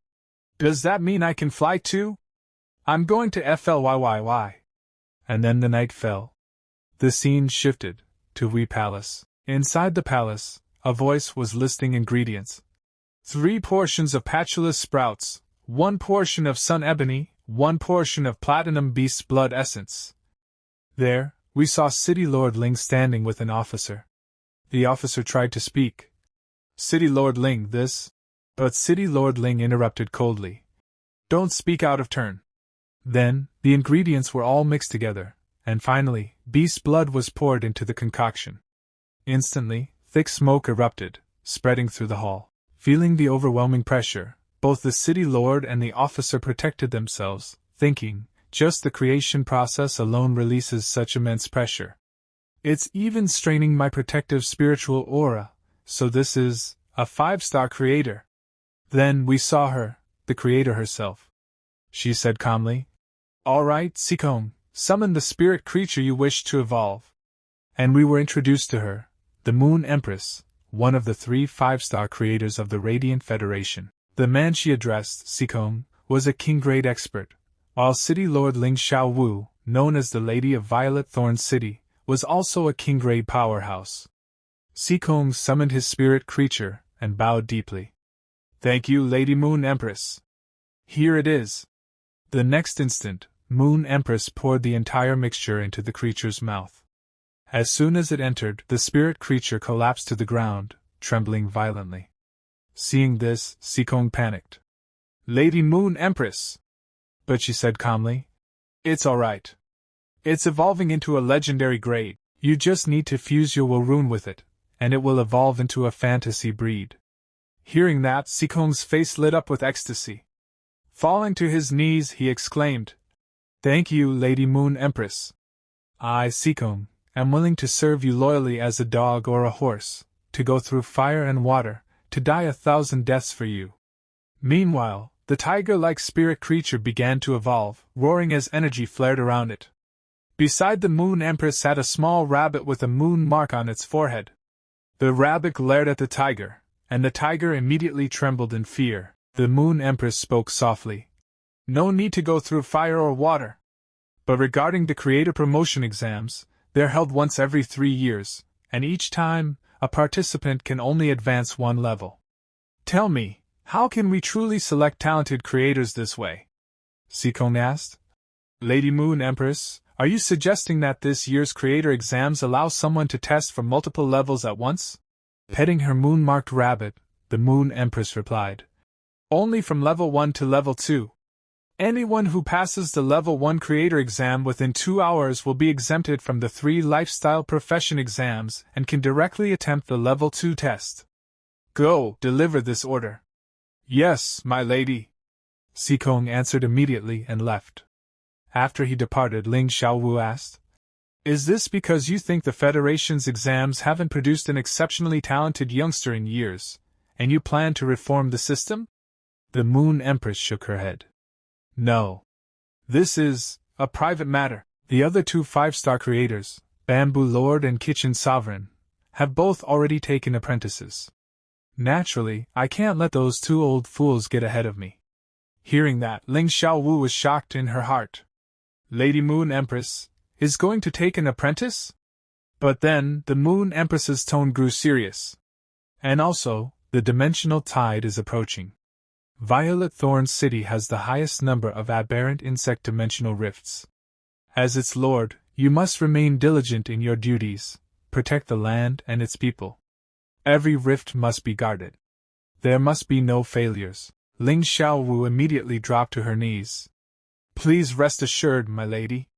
Does that mean I can fly too? I'm going to FLYYY. And then the night fell. The scene shifted to Wee Palace. Inside the palace, a voice was listing ingredients. 3 portions of patulous sprouts, 1 portion of sun ebony, 1 portion of platinum beast blood essence. There, we saw City Lord Ling standing with an officer. The officer tried to speak. City Lord Ling, this. But City Lord Ling interrupted coldly. Don't speak out of turn. Then, the ingredients were all mixed together, and finally, beast blood was poured into the concoction. Instantly, thick smoke erupted, spreading through the hall. Feeling the overwhelming pressure, both the city lord and the officer protected themselves, thinking, just the creation process alone releases such immense pressure. It's even straining my protective spiritual aura, so this is a 5-star creator. Then we saw her, the creator herself. She said calmly, All right, Xiguang, summon the spirit creature you wish to evolve. And we were introduced to her, the Moon Empress, one of the 3 5-star creators of the Radiant Federation. The man she addressed, Xiguang, was a king-grade expert, while City Lord Ling Xiaowu, known as the Lady of Violet Thorn City, was also a king-grade powerhouse. Xiguang summoned his spirit creature and bowed deeply. Thank you, Lady Moon Empress. Here it is. The next instant, Moon Empress poured the entire mixture into the creature's mouth. As soon as it entered, the spirit creature collapsed to the ground, trembling violently. Seeing this, Xiguang panicked. Lady Moon Empress! But she said calmly, It's alright. It's evolving into a legendary grade. You just need to fuse your Warune with it, and it will evolve into a fantasy breed. Hearing that, Xiguang's face lit up with ecstasy. Falling to his knees, he exclaimed, Thank you, Lady Moon Empress. I, Xiguang, am willing to serve you loyally as a dog or a horse, to go through fire and water, to die 1,000 deaths for you. Meanwhile, the tiger-like spirit creature began to evolve, roaring as energy flared around it. Beside the Moon Empress sat a small rabbit with a moon mark on its forehead. The rabbit glared at the tiger, and the tiger immediately trembled in fear. The Moon Empress spoke softly. No need to go through fire or water. But regarding the creator promotion exams, they're held once every 3 years, and each time, a participant can only advance 1 level. Tell me, how can we truly select talented creators this way? Xiguang asked. Lady Moon Empress, are you suggesting that this year's creator exams allow someone to test for multiple levels at once? Petting her moon-marked rabbit, the Moon Empress replied. Only from level 1 to level 2. Anyone who passes the level 1 creator exam within 2 hours will be exempted from the 3 lifestyle profession exams and can directly attempt the level 2 test. Go, deliver this order. Yes, my lady. Xiguang answered immediately and left. After he departed, Ling Xiaowu asked, Is this because you think the Federation's exams haven't produced an exceptionally talented youngster in years, and you plan to reform the system? The Moon Empress shook her head. No. This is a private matter. The other two 5-star creators, Bamboo Lord and Kitchen Sovereign, have both already taken apprentices. Naturally, I can't let those two old fools get ahead of me. Hearing that, Ling Xiaowu was shocked in her heart. Lady Moon Empress is going to take an apprentice? But then, the Moon Empress's tone grew serious. And also, the dimensional tide is approaching. Violet Thorn City has the highest number of aberrant insect dimensional rifts. As its lord, you must remain diligent in your duties, protect the land and its people. Every rift must be guarded. There must be no failures. Ling Xiaowu immediately dropped to her knees. Please rest assured, my lady.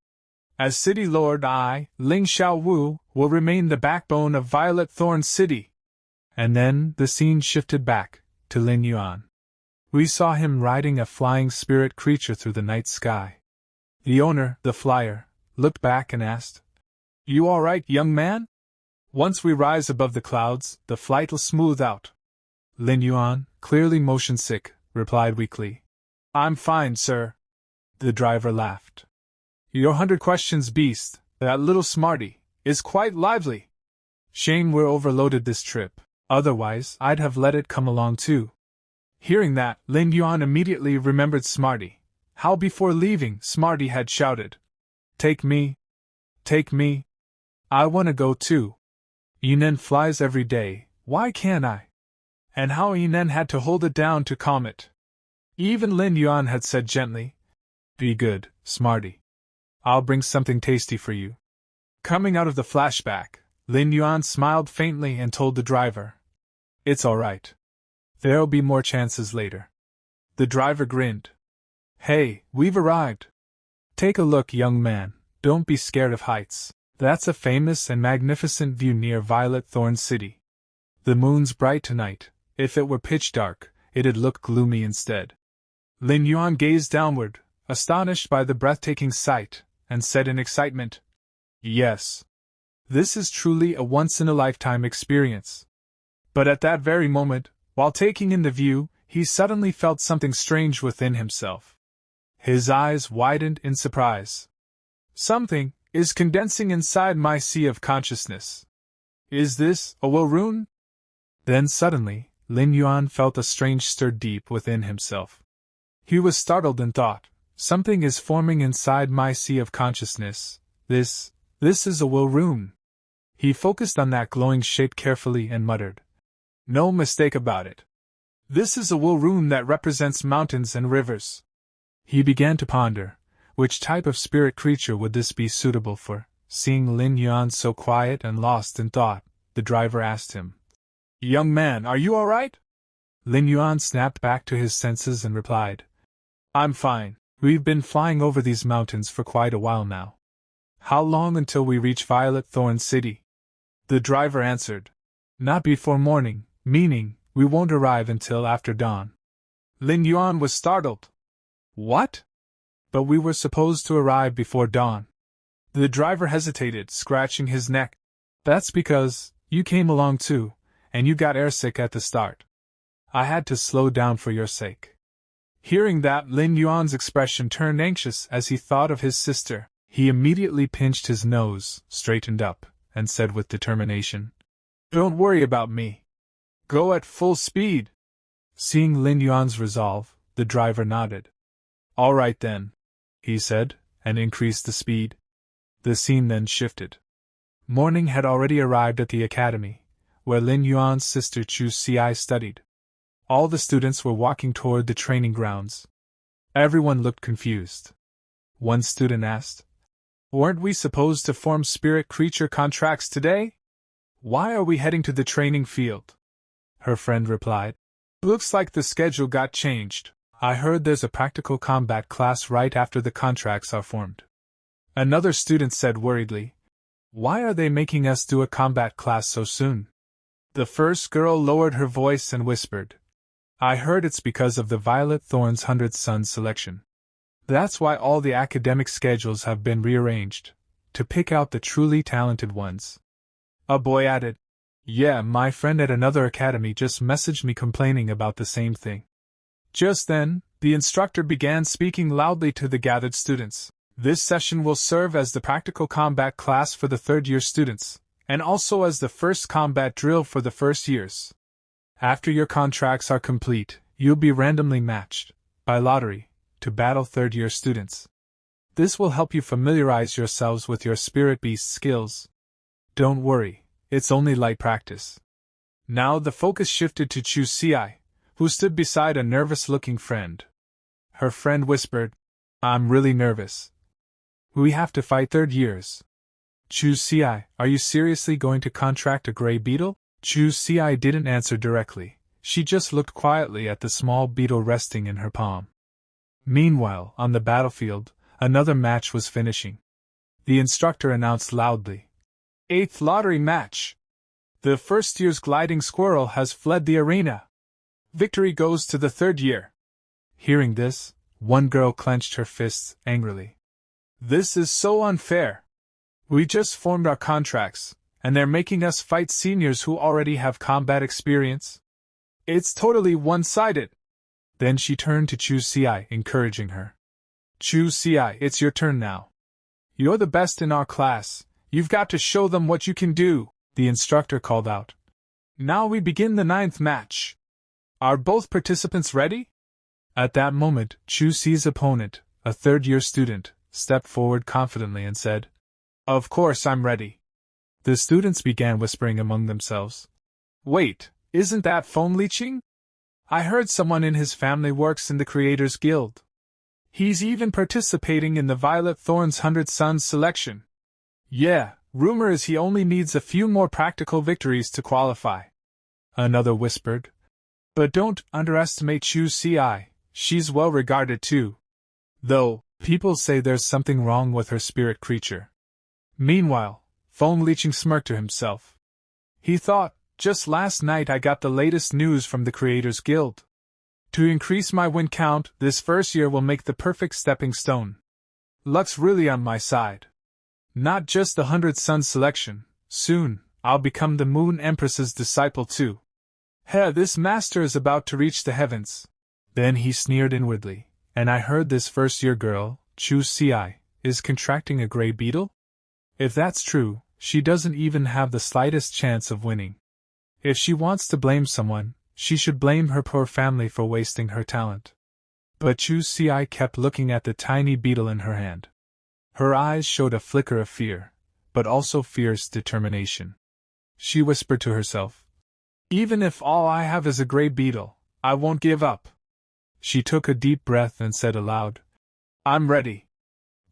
As City Lord, I, Ling Xiaowu, will remain the backbone of Violet Thorn City. And then the scene shifted back to Lin Yuan. We saw him riding a flying spirit creature through the night sky. The owner, the flyer, looked back and asked, You all right, young man? Once we rise above the clouds, the flight'll smooth out. Lin Yuan, clearly motion sick, replied weakly. I'm fine, sir. The driver laughed. Your 100 questions beast, that little smarty, is quite lively. Shame we're overloaded this trip, otherwise I'd have let it come along too. Hearing that, Lin Yuan immediately remembered Smarty. How before leaving, Smarty had shouted, Take me! Take me! I wanna go too. Inen flies every day, why can't I? And how Inen had to hold it down to calm it. Even Lin Yuan had said gently, Be good, Smarty. I'll bring something tasty for you. Coming out of the flashback, Lin Yuan smiled faintly and told the driver, It's all right. There'll be more chances later. The driver grinned. Hey, we've arrived. Take a look, young man, don't be scared of heights. That's a famous and magnificent view near Violet Thorn City. The moon's bright tonight. If it were pitch dark, it'd look gloomy instead. Lin Yuan gazed downward, astonished by the breathtaking sight, and said in excitement, Yes. This is truly a once-in-a-lifetime experience. But at that very moment, while taking in the view, he suddenly felt something strange within himself. His eyes widened in surprise. Something is condensing inside my sea of consciousness. Is this a will rune? Then suddenly, Lin Yuan felt a strange stir deep within himself. He was startled and thought, Something is forming inside my sea of consciousness. This is a will rune. He focused on that glowing shape carefully and muttered, No mistake about it. This is a will rune that represents mountains and rivers. He began to ponder, which type of spirit creature would this be suitable for? Seeing Lin Yuan so quiet and lost in thought, the driver asked him, Young man, are you all right? Lin Yuan snapped back to his senses and replied, I'm fine. We've been flying over these mountains for quite a while now. How long until we reach Violet Thorn City? The driver answered, Not before morning, meaning, we won't arrive until after dawn. Lin Yuan was startled. What? But we were supposed to arrive before dawn. The driver hesitated, scratching his neck. That's because you came along too, and you got airsick at the start. I had to slow down for your sake. Hearing that, Lin Yuan's expression turned anxious as he thought of his sister. He immediately pinched his nose, straightened up, and said with determination, Don't worry about me. Go at full speed. Seeing Lin Yuan's resolve, the driver nodded. All right then, he said, and increased the speed. The scene then shifted. Morning had already arrived at the academy, where Lin Yuan's sister Chu Ci studied. All the students were walking toward the training grounds. Everyone looked confused. One student asked, Weren't we supposed to form spirit creature contracts today? Why are we heading to the training field? Her friend replied, Looks like the schedule got changed. I heard there's a practical combat class right after the contracts are formed. Another student said worriedly, Why are they making us do a combat class so soon? The first girl lowered her voice and whispered, I heard it's because of the Violet Thorn's 100 Suns selection. That's why all the academic schedules have been rearranged, to pick out the truly talented ones. A boy added, Yeah, my friend at another academy just messaged me complaining about the same thing. Just then, the instructor began speaking loudly to the gathered students. This session will serve as the practical combat class for the third-year students, and also as the first combat drill for the first years. After your contracts are complete, you'll be randomly matched, by lottery, to battle third-year students. This will help you familiarize yourselves with your spirit beast skills. Don't worry, it's only light practice. Now the focus shifted to Chu Xiai, who stood beside a nervous-looking friend. Her friend whispered, I'm really nervous. We have to fight third years. Chu Xiai, are you seriously going to contract a gray beetle? Chu Xiai didn't answer directly, she just looked quietly at the small beetle resting in her palm. Meanwhile, on the battlefield, another match was finishing. The instructor announced loudly, 8th lottery match. The first year's gliding squirrel has fled the arena. Victory goes to the third year. Hearing this, one girl clenched her fists angrily. This is so unfair. We just formed our contracts, and they're making us fight seniors who already have combat experience. It's totally one-sided. Then she turned to Chu Xiai, encouraging her. Chu Xiai, it's your turn now. You're the best in our class. You've got to show them what you can do, the instructor called out. Now we begin the 9th match. Are both participants ready? At that moment, Chu Xi's opponent, a third-year student, stepped forward confidently and said, Of course I'm ready. The students began whispering among themselves. Wait, isn't that foam leeching? I heard someone in his family works in the Creators Guild. He's even participating in the Violet Thorn's 100 Suns selection. Yeah, rumor is he only needs a few more practical victories to qualify. Another whispered. But don't underestimate Chu Xiai, she's well regarded too. Though, people say there's something wrong with her spirit creature. Meanwhile, Foam Leeching smirked to himself. He thought, just last night I got the latest news from the Creators Guild. To increase my win count, this first year will make the perfect stepping stone. Luck's really on my side. Not just the 100 Suns selection, soon, I'll become the Moon Empress's disciple too. This master is about to reach the heavens. Then he sneered inwardly, and I heard this first-year girl, Chu Xiai, is contracting a gray beetle? If that's true, she doesn't even have the slightest chance of winning. If she wants to blame someone, she should blame her poor family for wasting her talent. But Chu Xiai kept looking at the tiny beetle in her hand. Her eyes showed a flicker of fear, but also fierce determination. She whispered to herself, Even if all I have is a gray beetle, I won't give up. She took a deep breath and said aloud, I'm ready.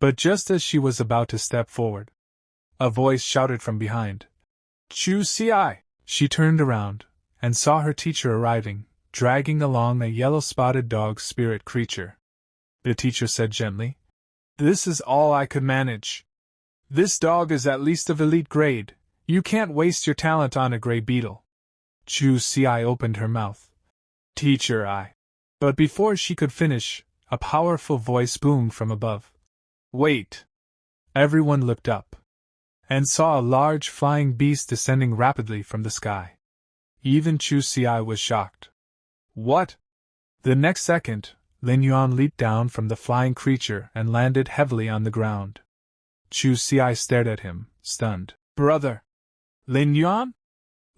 But just as she was about to step forward, a voice shouted from behind, Chu Xiai! She turned around, and saw her teacher arriving, dragging along a yellow-spotted dog spirit creature. The teacher said gently, This is all I could manage. This dog is at least of elite grade. You can't waste your talent on a gray beetle. Chu Xiai opened her mouth. Teacher, I. But before she could finish, a powerful voice boomed from above. Wait! Everyone looked up, and saw a large flying beast descending rapidly from the sky. Even Chu Xiai was shocked. What? The next second, Lin Yuan leaped down from the flying creature and landed heavily on the ground. Chu Xiai stared at him, stunned. Brother! Lin Yuan?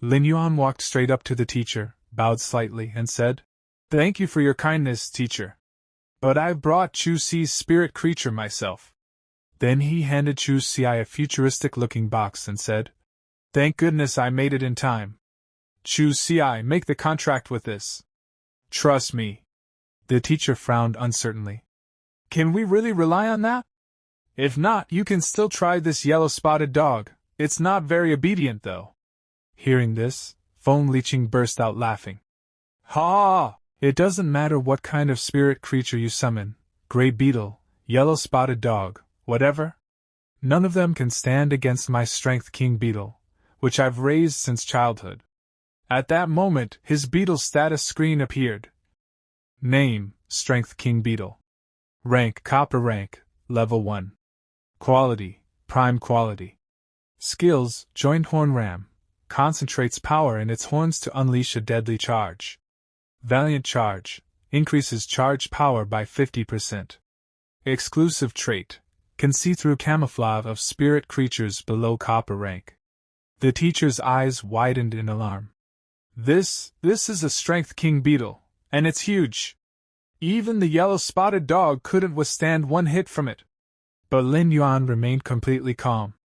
Lin Yuan walked straight up to the teacher, bowed slightly, and said, Thank you for your kindness, teacher. But I've brought Chu Xi's spirit creature myself. Then he handed Chu Xiai a futuristic-looking box and said, Thank goodness I made it in time. Chu Xiai, make the contract with this. Trust me. The teacher frowned uncertainly. Can we really rely on that? If not, you can still try this yellow-spotted dog. It's not very obedient, though. Hearing this, Foam Leeching burst out laughing. Ha! It doesn't matter what kind of spirit creature you summon, gray beetle, yellow-spotted dog, whatever. None of them can stand against my strength king beetle, which I've raised since childhood. At that moment, his beetle status screen appeared. Name, Strength King Beetle. Rank, Copper Rank, Level 1. Quality, Prime Quality. Skills, Joint Horn Ram. Concentrates power in its horns to unleash a deadly charge. Valiant Charge. Increases charge power by 50%. Exclusive trait. Can see through camouflage of spirit creatures below Copper Rank. The teacher's eyes widened in alarm. This is a Strength King Beetle, and it's huge. Even the yellow-spotted dog couldn't withstand one hit from it. But Lin Yuan remained completely calm.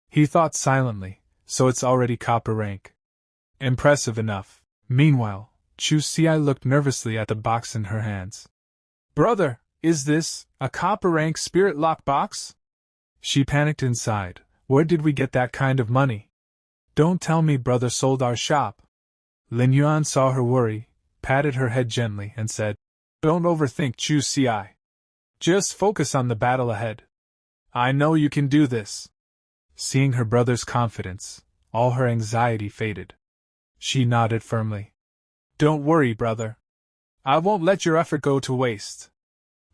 He thought silently, so it's already Copper Rank. Impressive enough. Meanwhile, Chu Xi looked nervously at the box in her hands. Brother, is this a Copper Rank spirit lock box? She panicked inside. Where did we get that kind of money? Don't tell me brother sold our shop. Lin Yuan saw her worry, patted her head gently, and said, Don't overthink, Chu Xi. Just focus on the battle ahead. I know you can do this. Seeing her brother's confidence, all her anxiety faded. She nodded firmly. Don't worry, brother. I won't let your effort go to waste.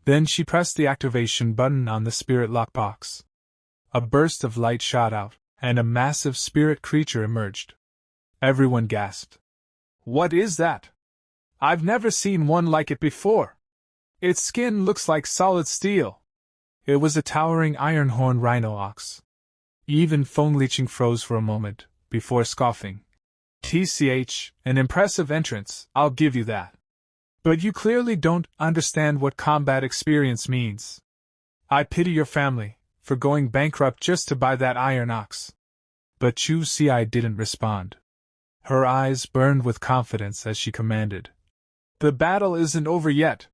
Then she pressed the activation button on the spirit lockbox. A burst of light shot out, and a massive spirit creature emerged. Everyone gasped. What is that? I've never seen one like it before. Its skin looks like solid steel. It was a towering iron-horned rhino ox. Even Feng Liqing froze for a moment, before scoffing. TCH, an impressive entrance, I'll give you that. But you clearly don't understand what combat experience means. I pity your family, for going bankrupt just to buy that iron ox. But Chu Xi didn't respond. Her eyes burned with confidence as she commanded. The battle isn't over yet.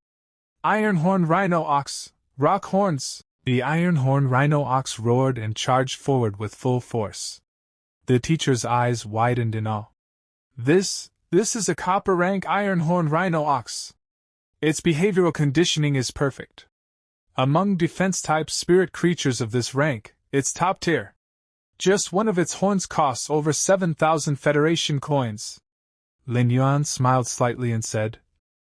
Iron-horned rhino ox, rock horns. The iron-horned rhino ox roared and charged forward with full force. The teacher's eyes widened in awe. This is a Copper Rank iron-horned rhino ox. Its behavioral conditioning is perfect. Among defense-type spirit creatures of this rank, it's top tier. Just one of its horns costs over 7,000 Federation coins. Lin Yuan smiled slightly and said,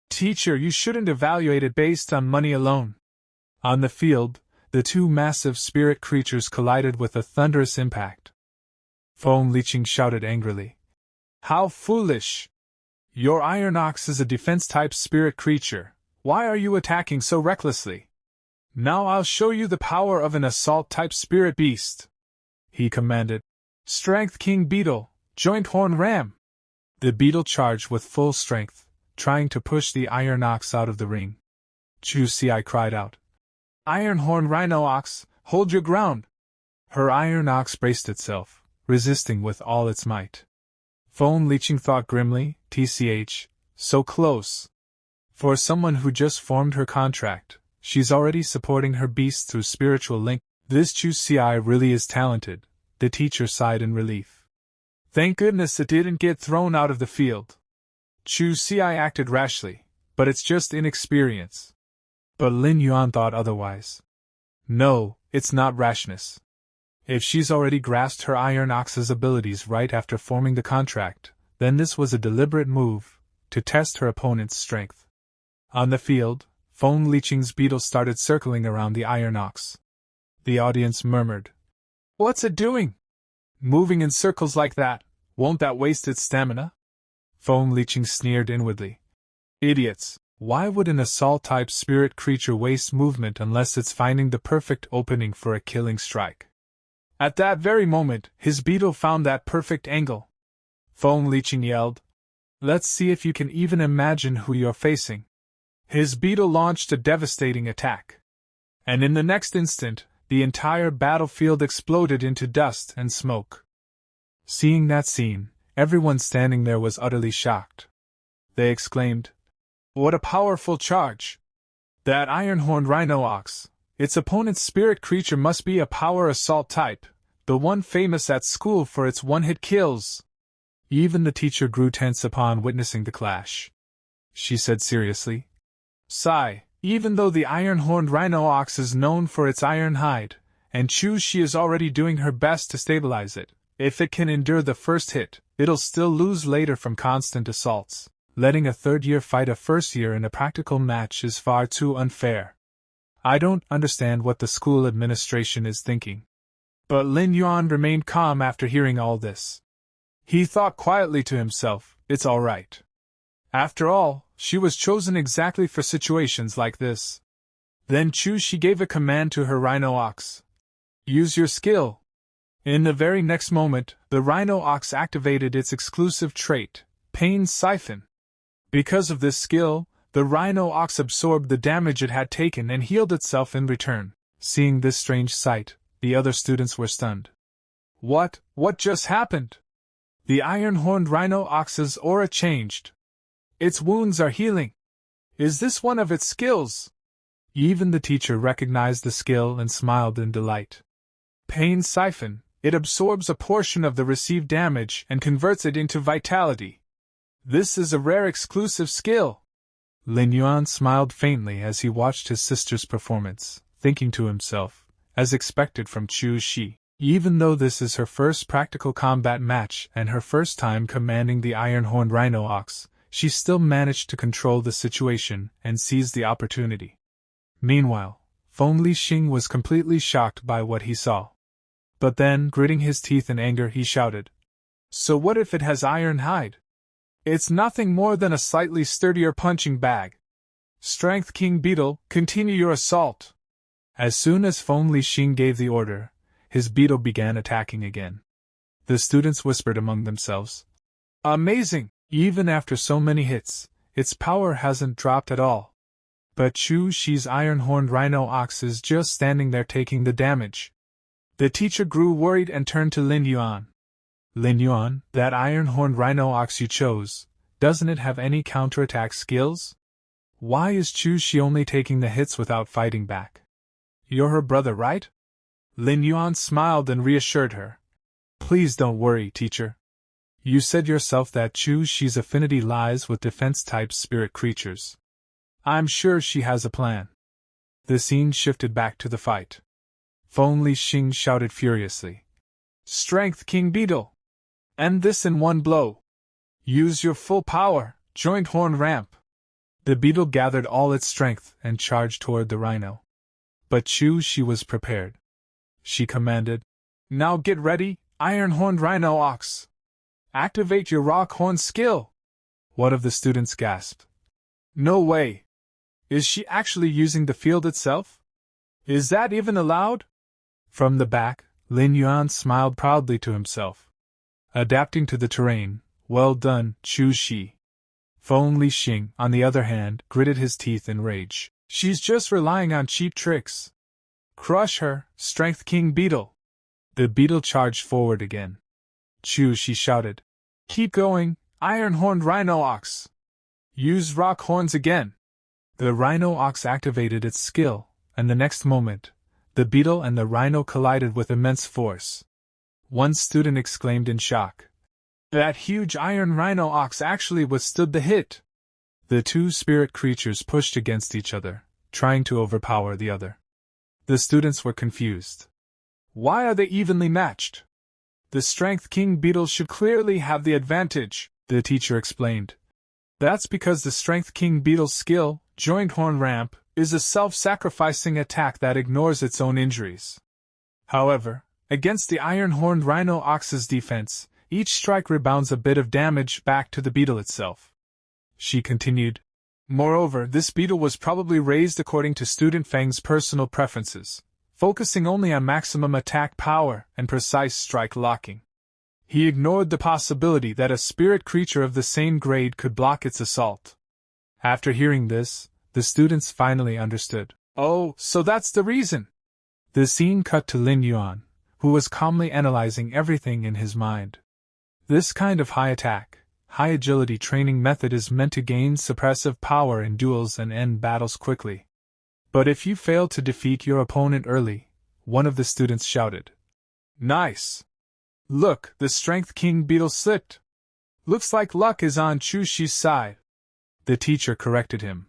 Teacher, you shouldn't evaluate it based on money alone. On the field, the two massive spirit creatures collided with a thunderous impact. Feng Liqing shouted angrily. How foolish! Your iron ox is a defense-type spirit creature. Why are you attacking so recklessly? Now I'll show you the power of an assault-type spirit beast, he commanded. Strength King Beetle, Joint Horn Ram. The beetle charged with full strength, trying to push the iron ox out of the ring. Chu Xi cried out. Iron-horned rhino ox, hold your ground! Her iron ox braced itself, resisting with all its might. Feng Liqing thought grimly, TCH, so close. For someone who just formed her contract, she's already supporting her beast through spiritual link. This Chu Xi really is talented, the teacher sighed in relief. Thank goodness it didn't get thrown out of the field. Chu Xi acted rashly, but it's just inexperience. But Lin Yuan thought otherwise. No, it's not rashness. If she's already grasped her iron ox's abilities right after forming the contract, then this was a deliberate move, to test her opponent's strength. On the field, Feng Liqing's beetle started circling around the iron ox. The audience murmured. What's it doing? Moving in circles like that, won't that waste its stamina? Feng Liqing sneered inwardly. Idiots, why would an assault-type spirit creature waste movement unless it's finding the perfect opening for a killing strike? At that very moment, his beetle found that perfect angle. Feng Liqing yelled, Let's see if you can even imagine who you're facing. His beetle launched a devastating attack. And in the next instant, the entire battlefield exploded into dust and smoke. Seeing that scene, everyone standing there was utterly shocked. They exclaimed, What a powerful charge! That iron-horned rhino ox, its opponent's spirit creature must be a power assault type, the one famous at school for its one-hit kills. Even the teacher grew tense upon witnessing the clash. She said seriously, Sigh, even though the iron-horned rhino ox is known for its iron hide, and Chu Xi is already doing her best to stabilize it, If it can endure the first hit, it'll still lose later from constant assaults. Letting a third-year fight a first-year in a practical match is far too unfair. I don't understand what the school administration is thinking. But Lin Yuan remained calm after hearing all this. He thought quietly to himself, it's all right. After all, she was chosen exactly for situations like this. Then she gave a command to her rhino ox. Use your skill. In the very next moment, the rhino ox activated its exclusive trait, Pain Siphon. Because of this skill, the rhino ox absorbed the damage it had taken and healed itself in return. Seeing this strange sight, the other students were stunned. What just happened? The iron-horned rhino ox's aura changed. Its wounds are healing. Is this one of its skills? Even the teacher recognized the skill and smiled in delight. Pain Siphon, it absorbs a portion of the received damage and converts it into vitality. This is a rare exclusive skill. Lin Yuan smiled faintly as he watched his sister's performance, thinking to himself, as expected from Chu Shi, even though this is her first practical combat match and her first time commanding the iron-horned rhino ox, she still managed to control the situation and seize the opportunity. Meanwhile, Feng Lixing was completely shocked by what he saw. But then, gritting his teeth in anger, he shouted, "So what if it has iron hide? It's nothing more than a slightly sturdier punching bag. Strength King Beetle, continue your assault." As soon as Feng Lixing gave the order, his beetle began attacking again. The students whispered among themselves, "Amazing! Even after so many hits, its power hasn't dropped at all." But Chu Shi's iron-horned rhino ox is just standing there taking the damage. The teacher grew worried and turned to Lin Yuan. "Lin Yuan, that iron-horned rhino ox you chose, doesn't it have any counterattack skills? Why is Chu Shi only taking the hits without fighting back? You're her brother, right?" Lin Yuan smiled and reassured her. "Please don't worry, teacher. You said yourself that Chu Shi's affinity lies with defense-type spirit creatures. I'm sure she has a plan." The scene shifted back to the fight. Feng Lixing shouted furiously, "Strength King Beetle! End this in one blow! Use your full power, joint horn ramp!" The beetle gathered all its strength and charged toward the rhino. But Chu Shi was prepared. She commanded, "Now get ready, iron-horned rhino ox! Activate your rock horn skill!" One of the students gasped. "No way! Is she actually using the field itself? Is that even allowed?" From the back, Lin Yuan smiled proudly to himself. Adapting to the terrain, well done, Chu Shi. Feng Lixing, on the other hand, gritted his teeth in rage. "She's just relying on cheap tricks. Crush her, Strength King Beetle!" The beetle charged forward again. Chu Shi shouted, "Keep going, iron-horned rhino ox! Use rock horns again!" The rhino ox activated its skill, and the next moment, the beetle and the rhino collided with immense force. One student exclaimed in shock, "That huge iron rhino ox actually withstood the hit!" The two spirit creatures pushed against each other, trying to overpower the other. The students were confused. Why are they evenly matched? The Strength King Beetle should clearly have the advantage, the teacher explained. That's because the Strength King Beetle's skill, Joint Horn Ramp, is a self-sacrificing attack that ignores its own injuries. However, against the iron-horned rhino ox's defense, each strike rebounds a bit of damage back to the beetle itself. She continued, "Moreover, this beetle was probably raised according to Student Feng's personal preferences, focusing only on maximum attack power and precise strike locking. He ignored the possibility that a spirit creature of the same grade could block its assault." After hearing this, the students finally understood. "Oh, so that's the reason!" The scene cut to Lin Yuan, who was calmly analyzing everything in his mind. This kind of high attack, high agility training method is meant to gain suppressive power in duels and end battles quickly. But if you fail to defeat your opponent early, one of the students shouted. "Nice! Look, the Strength King Beetle slipped. Looks like luck is on Chu Shi's side." The teacher corrected him.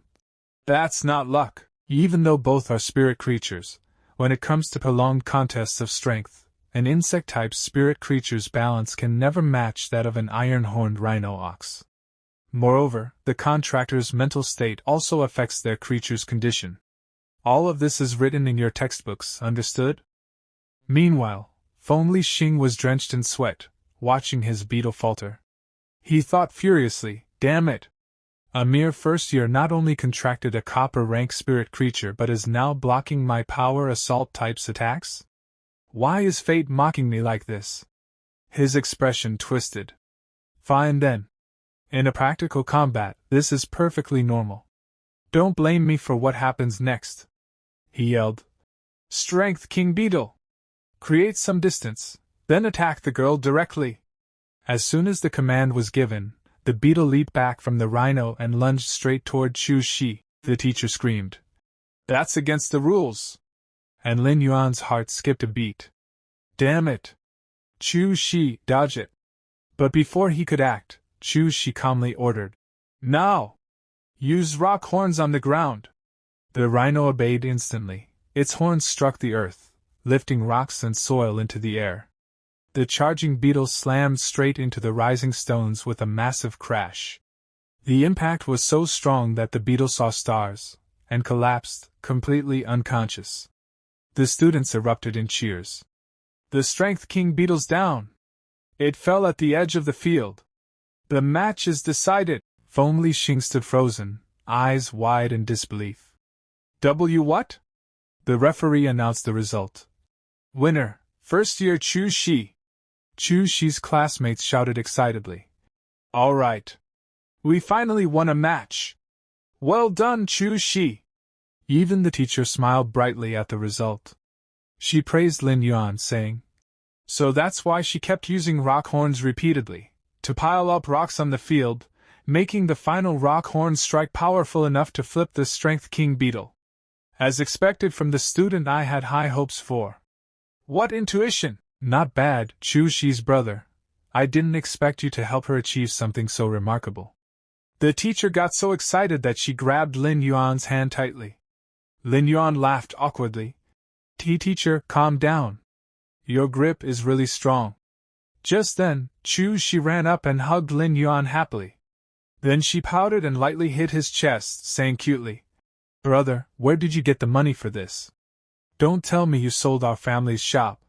"That's not luck. Even though both are spirit creatures, when it comes to prolonged contests of strength, an insect-type spirit creature's balance can never match that of an iron-horned rhino ox. Moreover, the contractor's mental state also affects their creature's condition. All of this is written in your textbooks, understood? Meanwhile, Feng Lixing was drenched in sweat, watching his beetle falter. He thought furiously, damn it! A mere first year not only contracted a copper rank spirit creature but is now blocking my power assault type's attacks? Why is fate mocking me like this? His expression twisted. Fine then. In a practical combat, this is perfectly normal. Don't blame me for what happens next. He yelled. Strength, King Beetle! Create some distance, then attack the girl directly. As soon as the command was given, the beetle leaped back from the rhino and lunged straight toward Chu Shi. The teacher screamed. That's against the rules. And Lin Yuan's heart skipped a beat. Damn it! Chu Shi, dodge it. But before he could act, Chu Shi calmly ordered. Now! Use rock horns on the ground. The rhino obeyed instantly. Its horns struck the earth, lifting rocks and soil into the air. The charging beetle slammed straight into the rising stones with a massive crash. The impact was so strong that the beetle saw stars, and collapsed, completely unconscious. The students erupted in cheers. The Strength King Beetle's down! It fell at the edge of the field. The match is decided! Feng Lixing stood frozen, eyes wide in disbelief. What? The referee announced the result. Winner, first year Chu Shi. Chu Shi's classmates shouted excitedly. All right. We finally won a match. Well done, Chu Shi. Even the teacher smiled brightly at the result. She praised Lin Yuan, saying, So that's why she kept using rock horns repeatedly, to pile up rocks on the field, making the final rock horn strike powerful enough to flip the Strength King Beetle. As expected from the student I had high hopes for. What intuition! Not bad, Chu Shi's brother. I didn't expect you to help her achieve something so remarkable. The teacher got so excited that she grabbed Lin Yuan's hand tightly. Lin Yuan laughed awkwardly. Teacher, calm down. Your grip is really strong. Just then, Chu Shi ran up and hugged Lin Yuan happily. Then she pouted and lightly hit his chest, saying cutely, Brother, where did you get the money for this? Don't tell me you sold our family's shop.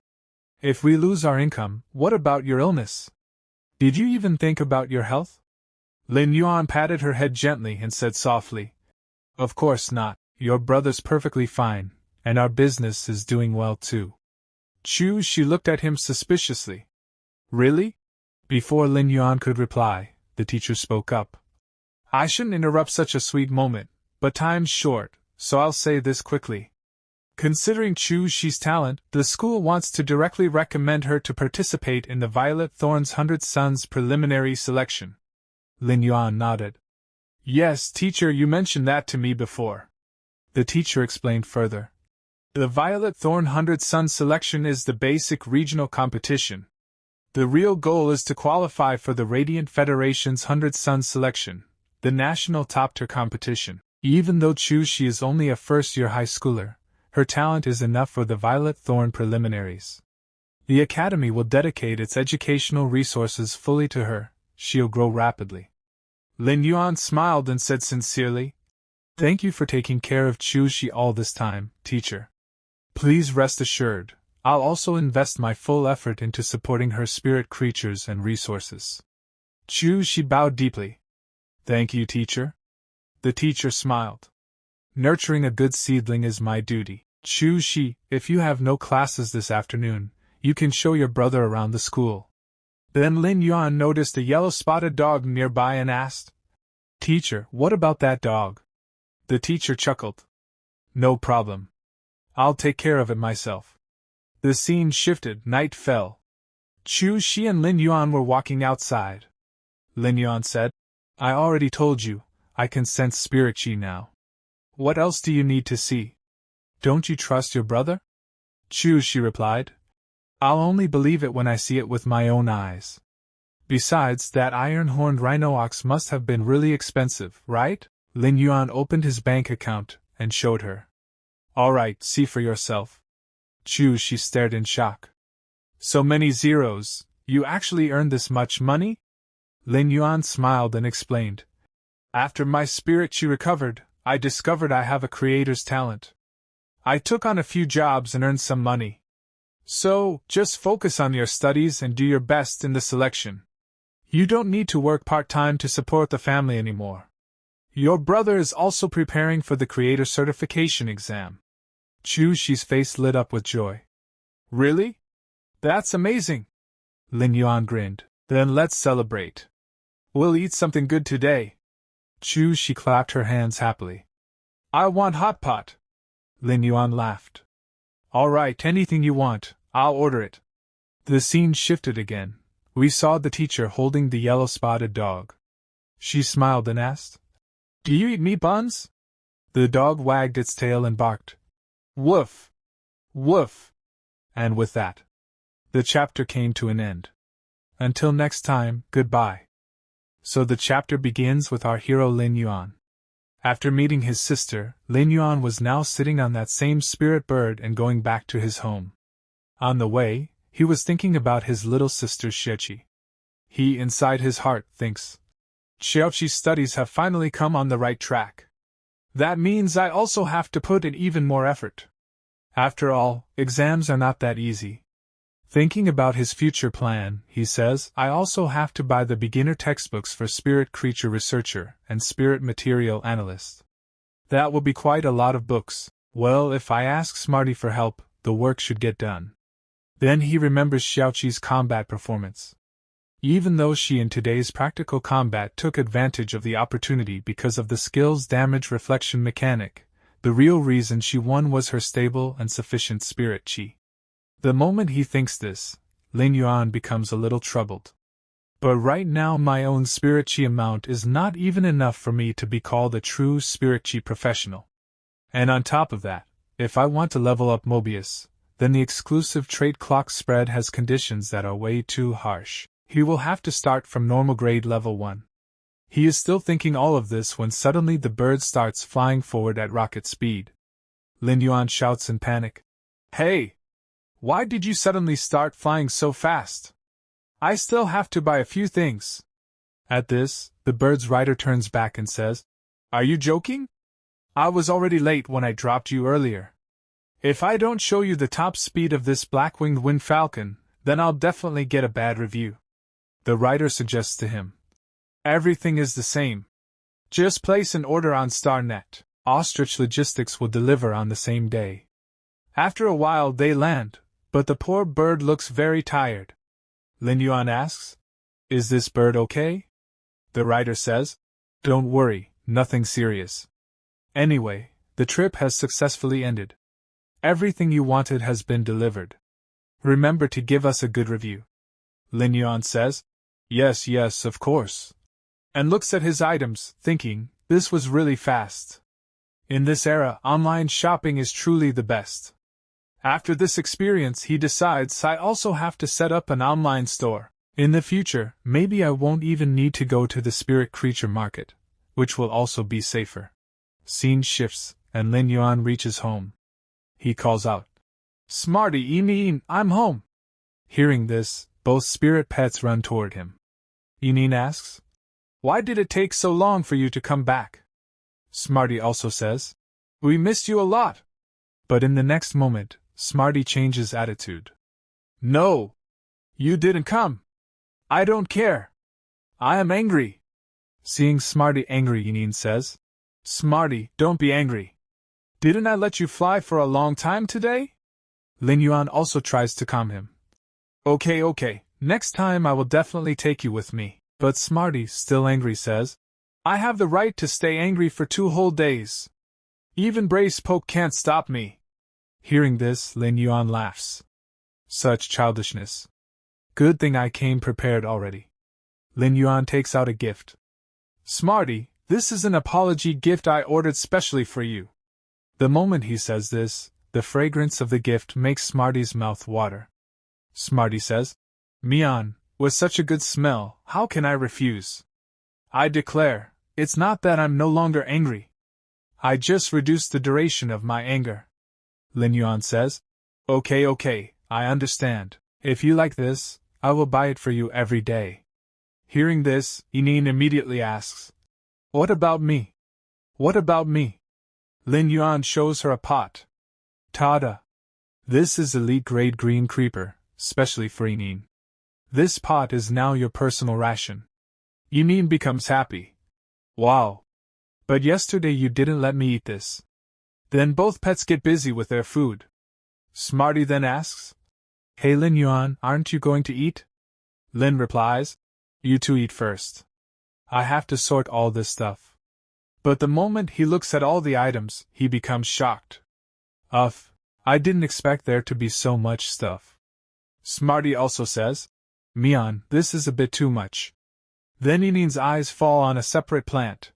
If we lose our income, what about your illness? Did you even think about your health? Lin Yuan patted her head gently and said softly, Of course not, your brother's perfectly fine, and our business is doing well too. Chu Shi looked at him suspiciously. Really? Before Lin Yuan could reply, the teacher spoke up. I shouldn't interrupt such a sweet moment, but time's short, so I'll say this quickly. Considering Chu Shi's talent, the school wants to directly recommend her to participate in the Violet Thorn's 100 Sons preliminary selection. Lin Yuan nodded. Yes, teacher, you mentioned that to me before. The teacher explained further. The Violet Thorn 100 Sons selection is the basic regional competition. The real goal is to qualify for the Radiant Federation's 100 Sons selection, the national top-tier competition. Even though Chu Shi is only a first-year high schooler, her talent is enough for the Violet Thorn preliminaries. The academy will dedicate its educational resources fully to her. She'll grow rapidly. Lin Yuan smiled and said sincerely, Thank you for taking care of Chu Shi all this time, teacher. Please rest assured, I'll also invest my full effort into supporting her spirit creatures and resources. Chu Shi bowed deeply. Thank you, teacher. The teacher smiled. Nurturing a good seedling is my duty. Chu Shi, if you have no classes this afternoon, you can show your brother around the school. Then Lin Yuan noticed a yellow-spotted dog nearby and asked, Teacher, what about that dog? The teacher chuckled. No problem. I'll take care of it myself. The scene shifted, night fell. Chu Shi and Lin Yuan were walking outside. Lin Yuan said, I already told you, I can sense spirit chi now. What else do you need to see? Don't you trust your brother? Chu Shi replied. I'll only believe it when I see it with my own eyes. Besides, that iron-horned rhino ox must have been really expensive, right? Lin Yuan opened his bank account and showed her. All right, see for yourself. Chu Shi stared in shock. So many zeros, you actually earned this much money? Lin Yuan smiled and explained. After my spirit chi recovered, I discovered I have a creator's talent. I took on a few jobs and earned some money. So, just focus on your studies and do your best in the selection. You don't need to work part-time to support the family anymore. Your brother is also preparing for the creator certification exam. Chu Shi's face lit up with joy. Really? That's amazing! Lin Yuan grinned. Then let's celebrate. We'll eat something good today. Chu Shi clapped her hands happily. I want hot pot! Lin Yuan laughed. All right, anything you want, I'll order it. The scene shifted again. We saw the teacher holding the yellow-spotted dog. She smiled and asked, Do you eat meat buns? The dog wagged its tail and barked. Woof! Woof! And with that, the chapter came to an end. Until next time, goodbye. So the chapter begins with our hero Lin Yuan. After meeting his sister, Lin Yuan was now sitting on that same spirit bird and going back to his home. On the way, he was thinking about his little sister Xiaoqi. He, inside his heart, thinks, Xiaoqi's studies have finally come on the right track. That means I also have to put in even more effort. After all, exams are not that easy. Thinking about his future plan, he says, I also have to buy the beginner textbooks for Spirit Creature Researcher and Spirit Material Analyst. That will be quite a lot of books. Well, if I ask Smarty for help, the work should get done. Then he remembers Xiaoqi's combat performance. Even though she in today's practical combat took advantage of the opportunity because of the skill's damage reflection mechanic, the real reason she won was her stable and sufficient spirit chi. The moment he thinks this, Lin Yuan becomes a little troubled. But right now my own spirit chi amount is not even enough for me to be called a true spirit chi professional. And on top of that, if I want to level up Mobius, then the exclusive trait clock spread has conditions that are way too harsh. He will have to start from normal grade level 1. He is still thinking all of this when suddenly the bird starts flying forward at rocket speed. Lin Yuan shouts in panic. Hey! Why did you suddenly start flying so fast? I still have to buy a few things. At this, the bird's rider turns back and says, Are you joking? I was already late when I dropped you earlier. If I don't show you the top speed of this black-winged wind falcon, then I'll definitely get a bad review. The rider suggests to him. Everything is the same. Just place an order on StarNet. Ostrich Logistics will deliver on the same day. After a while they land. But the poor bird looks very tired. Lin Yuan asks, Is this bird okay? The rider says, Don't worry, nothing serious. Anyway, the trip has successfully ended. Everything you wanted has been delivered. Remember to give us a good review. Lin Yuan says, Yes, of course. And looks at his items, thinking, this was really fast. In this era, online shopping is truly the best. After this experience, he decides I also have to set up an online store. In the future, maybe I won't even need to go to the spirit creature market, which will also be safer. Scene shifts, and Lin Yuan reaches home. He calls out, Smarty, Yinyin, I'm home. Hearing this, both spirit pets run toward him. Yinyin asks, Why did it take so long for you to come back? Smarty also says, We missed you a lot. But in the next moment, Smarty changes attitude. No! You didn't come! I don't care! I am angry! Seeing Smarty angry, Yinyin says, Smarty, don't be angry. Didn't I let you fly for a long time today? Lin Yuan also tries to calm him. Okay, next time I will definitely take you with me. But Smarty, still angry, says, I have the right to stay angry for 2 whole days. Even Brace Poke can't stop me. Hearing this, Lin Yuan laughs. Such childishness. Good thing I came prepared already. Lin Yuan takes out a gift. Smarty, this is an apology gift I ordered specially for you. The moment he says this, the fragrance of the gift makes Smarty's mouth water. Smarty says, Mian, with such a good smell, how can I refuse? I declare, it's not that I'm no longer angry. I just reduced the duration of my anger. Lin Yuan says, Okay, I understand. If you like this, I will buy it for you every day. Hearing this, Inin immediately asks, What about me? What about me? Lin Yuan shows her a pot. Tada! This is elite grade green creeper, specially for Inin. This pot is now your personal ration. Inin becomes happy. Wow! But yesterday you didn't let me eat this. Then both pets get busy with their food. Smarty then asks, Hey Lin Yuan, aren't you going to eat? Lin replies, You two eat first. I have to sort all this stuff. But the moment he looks at all the items, he becomes shocked. I didn't expect there to be so much stuff. Smarty also says, Mian, this is a bit too much. Then Inin's eyes fall on a separate plant.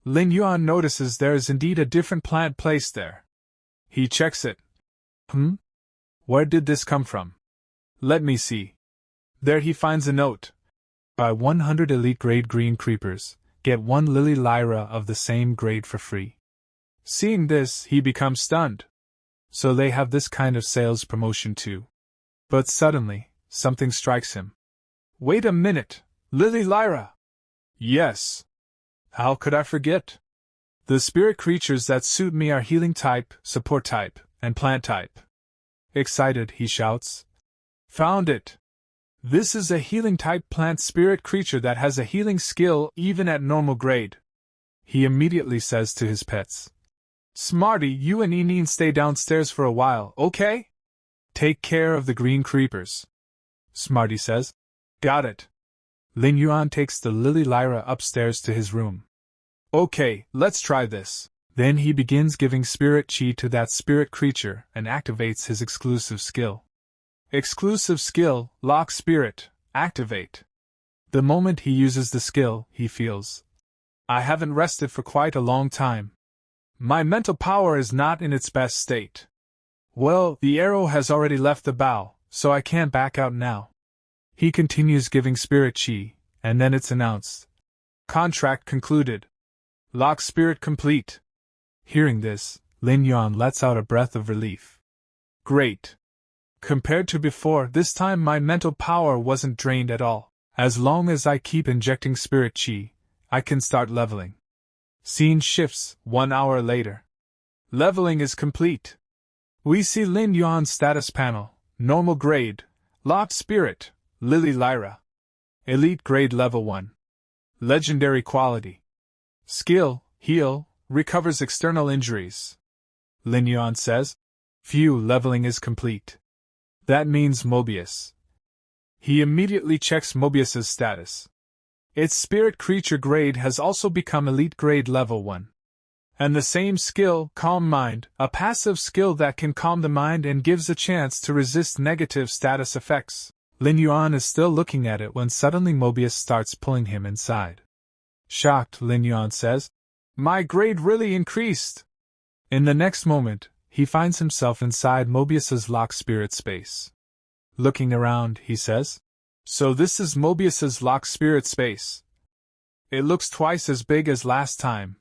Lin Yuan notices there is indeed a different plant placed there. He checks it. Where did this come from? Let me see. There he finds a note. Buy 100 elite grade green creepers, get 1 lily lyra of the same grade for free. Seeing this, he becomes stunned. So they have this kind of sales promotion too. But suddenly, something strikes him. Wait a minute, lily lyra! Yes. How could I forget? The spirit creatures that suit me are healing type, support type, and plant type. Excited, he shouts. Found it! This is a healing type plant spirit creature that has a healing skill even at normal grade. He immediately says to his pets, Smarty, you and Inin stay downstairs for a while, okay? Take care of the green creepers. Smarty says, Got it. Lin Yuan takes the lily lyra upstairs to his room. Okay, let's try this. Then he begins giving spirit chi to that spirit creature and activates his exclusive skill. Exclusive skill, lock spirit, activate. The moment he uses the skill, he feels, I haven't rested for quite a long time. My mental power is not in its best state. Well, the arrow has already left the bow, so I can't back out now. He continues giving spirit chi, and then it's announced. Contract concluded. Lock spirit complete. Hearing this, Lin Yuan lets out a breath of relief. Great. Compared to before, this time my mental power wasn't drained at all. As long as I keep injecting spirit chi, I can start leveling. Scene shifts 1 hour later. Leveling is complete. We see Lin Yuan's status panel, normal grade, locked spirit, lily lyra. Elite grade level 1. Legendary quality. Skill, heal, recovers external injuries. Lin Yuan says, Phew, leveling is complete. That means Mobius. He immediately checks Mobius's status. Its spirit creature grade has also become elite grade level 1. And the same skill, Calm Mind, a passive skill that can calm the mind and gives a chance to resist negative status effects. Lin Yuan is still looking at it when suddenly Mobius starts pulling him inside. Shocked, Lin Yuan says, My grade really increased! In the next moment, he finds himself inside Mobius's locked spirit space. Looking around, he says, So this is Mobius's locked spirit space. It looks twice as big as last time.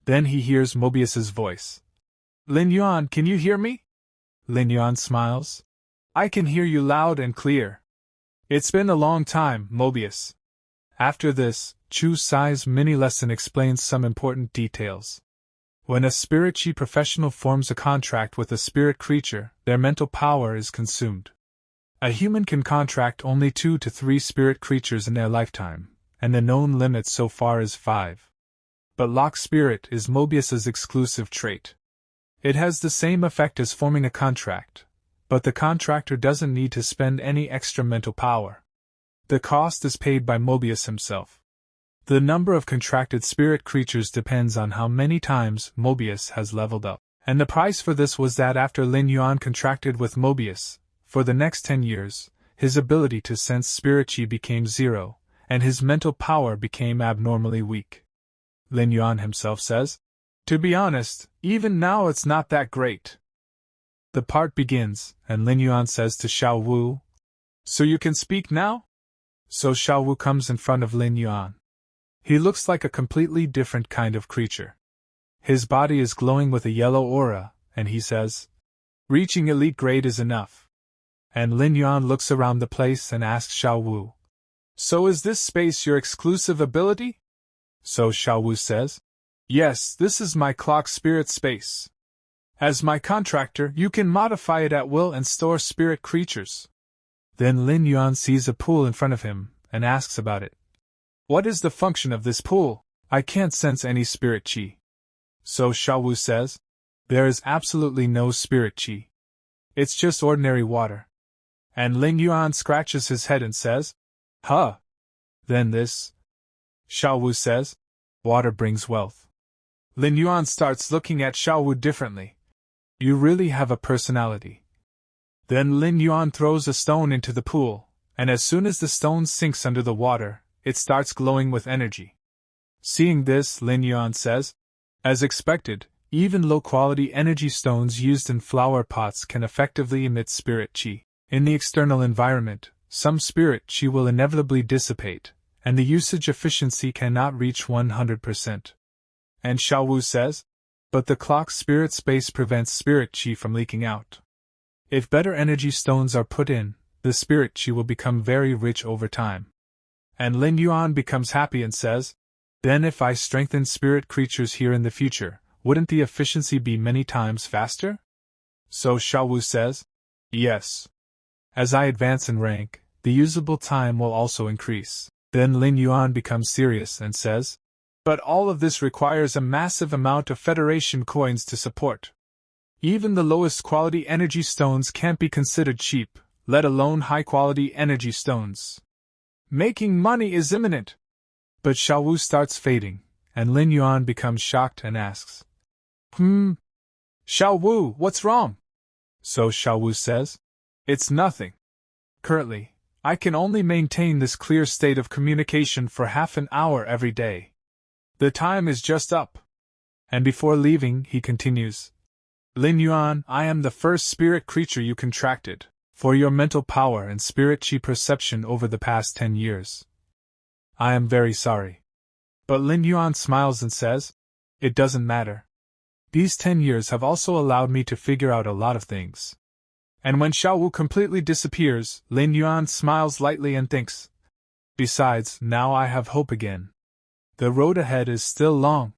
Then he hears Mobius's voice. Lin Yuan, can you hear me? Lin Yuan smiles. I can hear you loud and clear. It's been a long time, Mobius. After this, Chu Sai's mini-lesson explains some important details. When a spirit chi professional forms a contract with a spirit creature, their mental power is consumed. A human can contract only 2 to 3 spirit creatures in their lifetime, and the known limit so far is 5. But lock spirit is Mobius's exclusive trait. It has the same effect as forming a contract, but the contractor doesn't need to spend any extra mental power. The cost is paid by Mobius himself. The number of contracted spirit creatures depends on how many times Mobius has leveled up, and the price for this was that after Lin Yuan contracted with Mobius, for the next 10 years, his ability to sense spirit chi became 0, and his mental power became abnormally weak. Lin Yuan himself says, To be honest, even now it's not that great. The part begins, and Lin Yuan says to Xiao Wu, So you can speak now? So Xiao Wu comes in front of Lin Yuan. He looks like a completely different kind of creature. His body is glowing with a yellow aura, and he says, Reaching elite grade is enough. And Lin Yuan looks around the place and asks Xiao Wu, "So is this space your exclusive ability?" So Xiao Wu says, "Yes, this is my clock spirit space. As my contractor, you can modify it at will and store spirit creatures." Then Lin Yuan sees a pool in front of him and asks about it. "What is the function of this pool? I can't sense any spirit chi." So Xiao Wu says, "There is absolutely no spirit chi. It's just ordinary water." And Lin Yuan scratches his head and says, "Huh. Then this?" Xiao Wu says, "Water brings wealth." Lin Yuan starts looking at Xiao Wu differently. "You really have a personality." Then Lin Yuan throws a stone into the pool, and as soon as the stone sinks under the water, it starts glowing with energy. Seeing this, Lin Yuan says, "As expected, even low-quality energy stones used in flower pots can effectively emit spirit chi. In the external environment, some spirit chi will inevitably dissipate, and the usage efficiency cannot reach 100%. And Xiao Wu says, "But the clock spirit space prevents spirit chi from leaking out. If better energy stones are put in, the spirit chi will become very rich over time." And Lin Yuan becomes happy and says, "Then if I strengthen spirit creatures here in the future, wouldn't the efficiency be many times faster?" So Xiao Wu says, "Yes. As I advance in rank, the usable time will also increase." Then Lin Yuan becomes serious and says, "But all of this requires a massive amount of Federation coins to support. Even the lowest quality energy stones can't be considered cheap, let alone high quality energy stones. Making money is imminent." But Xiao Wu starts fading, and Lin Yuan becomes shocked and asks, "Xiao Wu, what's wrong?" So Xiao Wu says, "It's nothing. Currently, I can only maintain this clear state of communication for half an hour every day. The time is just up." And before leaving, he continues, "Lin Yuan, I am the first spirit creature you contracted, for your mental power and spirit chi perception over the past 10 years. I am very sorry." But Lin Yuan smiles and says, "It doesn't matter. These 10 years have also allowed me to figure out a lot of things." And when Xiao Wu completely disappears, Lin Yuan smiles lightly and thinks, "Besides, now I have hope again. The road ahead is still long."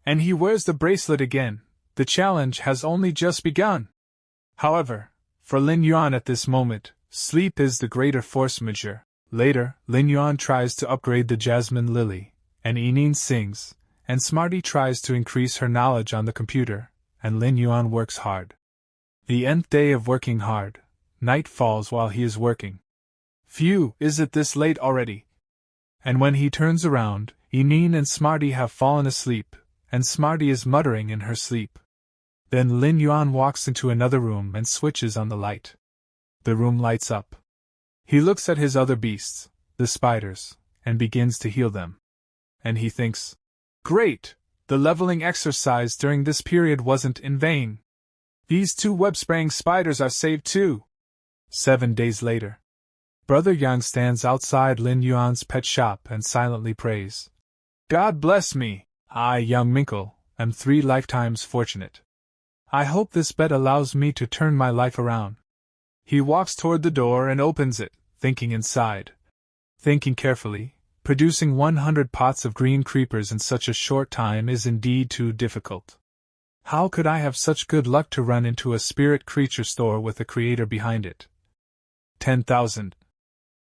And he wears the bracelet again. The challenge has only just begun. However, for Lin Yuan at this moment, sleep is the greater force majeure. Later, Lin Yuan tries to upgrade the Jasmine Lily, and Enin sings, and Smarty tries to increase her knowledge on the computer, and Lin Yuan works hard. The nth day of working hard, night falls while he is working. Phew, is it this late already? And when he turns around, Enin and Smarty have fallen asleep, and Smarty is muttering in her sleep. Then Lin Yuan walks into another room and switches on the light. The room lights up. He looks at his other beasts, the spiders, and begins to heal them. And he thinks, "Great! The leveling exercise during this period wasn't in vain. These 2 web-spraying spiders are saved too." 7 days later. Brother Yang stands outside Lin Yuan's pet shop and silently prays, "God bless me, I, young Minkle, am 3 lifetimes fortunate. I hope this bet allows me to turn my life around." He walks toward the door and opens it, thinking inside. Thinking carefully, producing 100 pots of green creepers in such a short time is indeed too difficult. How could I have such good luck to run into a spirit creature store with a creator behind it? 10,000.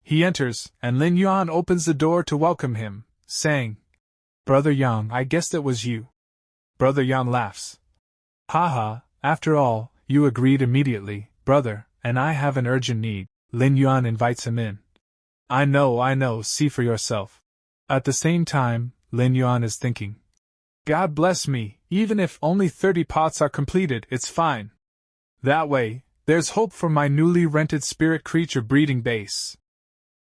He enters, and Lin Yuan opens the door to welcome him, saying, "Brother Yang, I guessed it was you." Brother Yang laughs. "Haha, after all, you agreed immediately, brother, and I have an urgent need." Lin Yuan invites him in. I know, see for yourself." At the same time, Lin Yuan is thinking, "God bless me, even if only 30 pots are completed, it's fine. That way, there's hope for my newly rented spirit creature breeding base."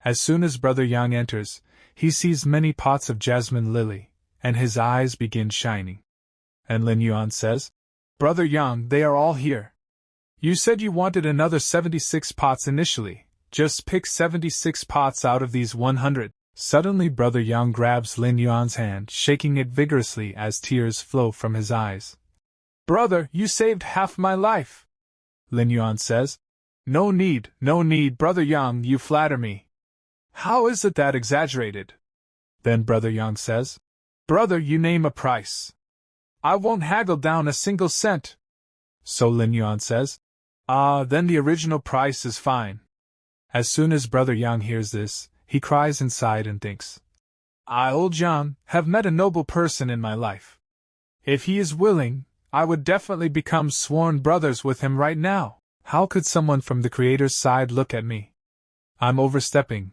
As soon as Brother Yang enters, he sees many pots of jasmine lily, and his eyes begin shining. And Lin Yuan says, "Brother Yang, they are all here. You said you wanted another 76 pots initially, just pick 76 pots out of these 100. Suddenly Brother Yang grabs Lin Yuan's hand, shaking it vigorously as tears flow from his eyes. "Brother, you saved half my life," Lin Yuan says. No need, Brother Yang, you flatter me. How is it that exaggerated? Then Brother Yang says, Brother, you name a price. I won't haggle down a single cent. So Lin Yuan says, then the original price is fine. As soon as Brother Yang hears this, he cries inside and thinks, I, old Yang, have met a noble person in my life. If he is willing, I would definitely become sworn brothers with him right now. How could someone from the Creator's side look at me? I'm overstepping.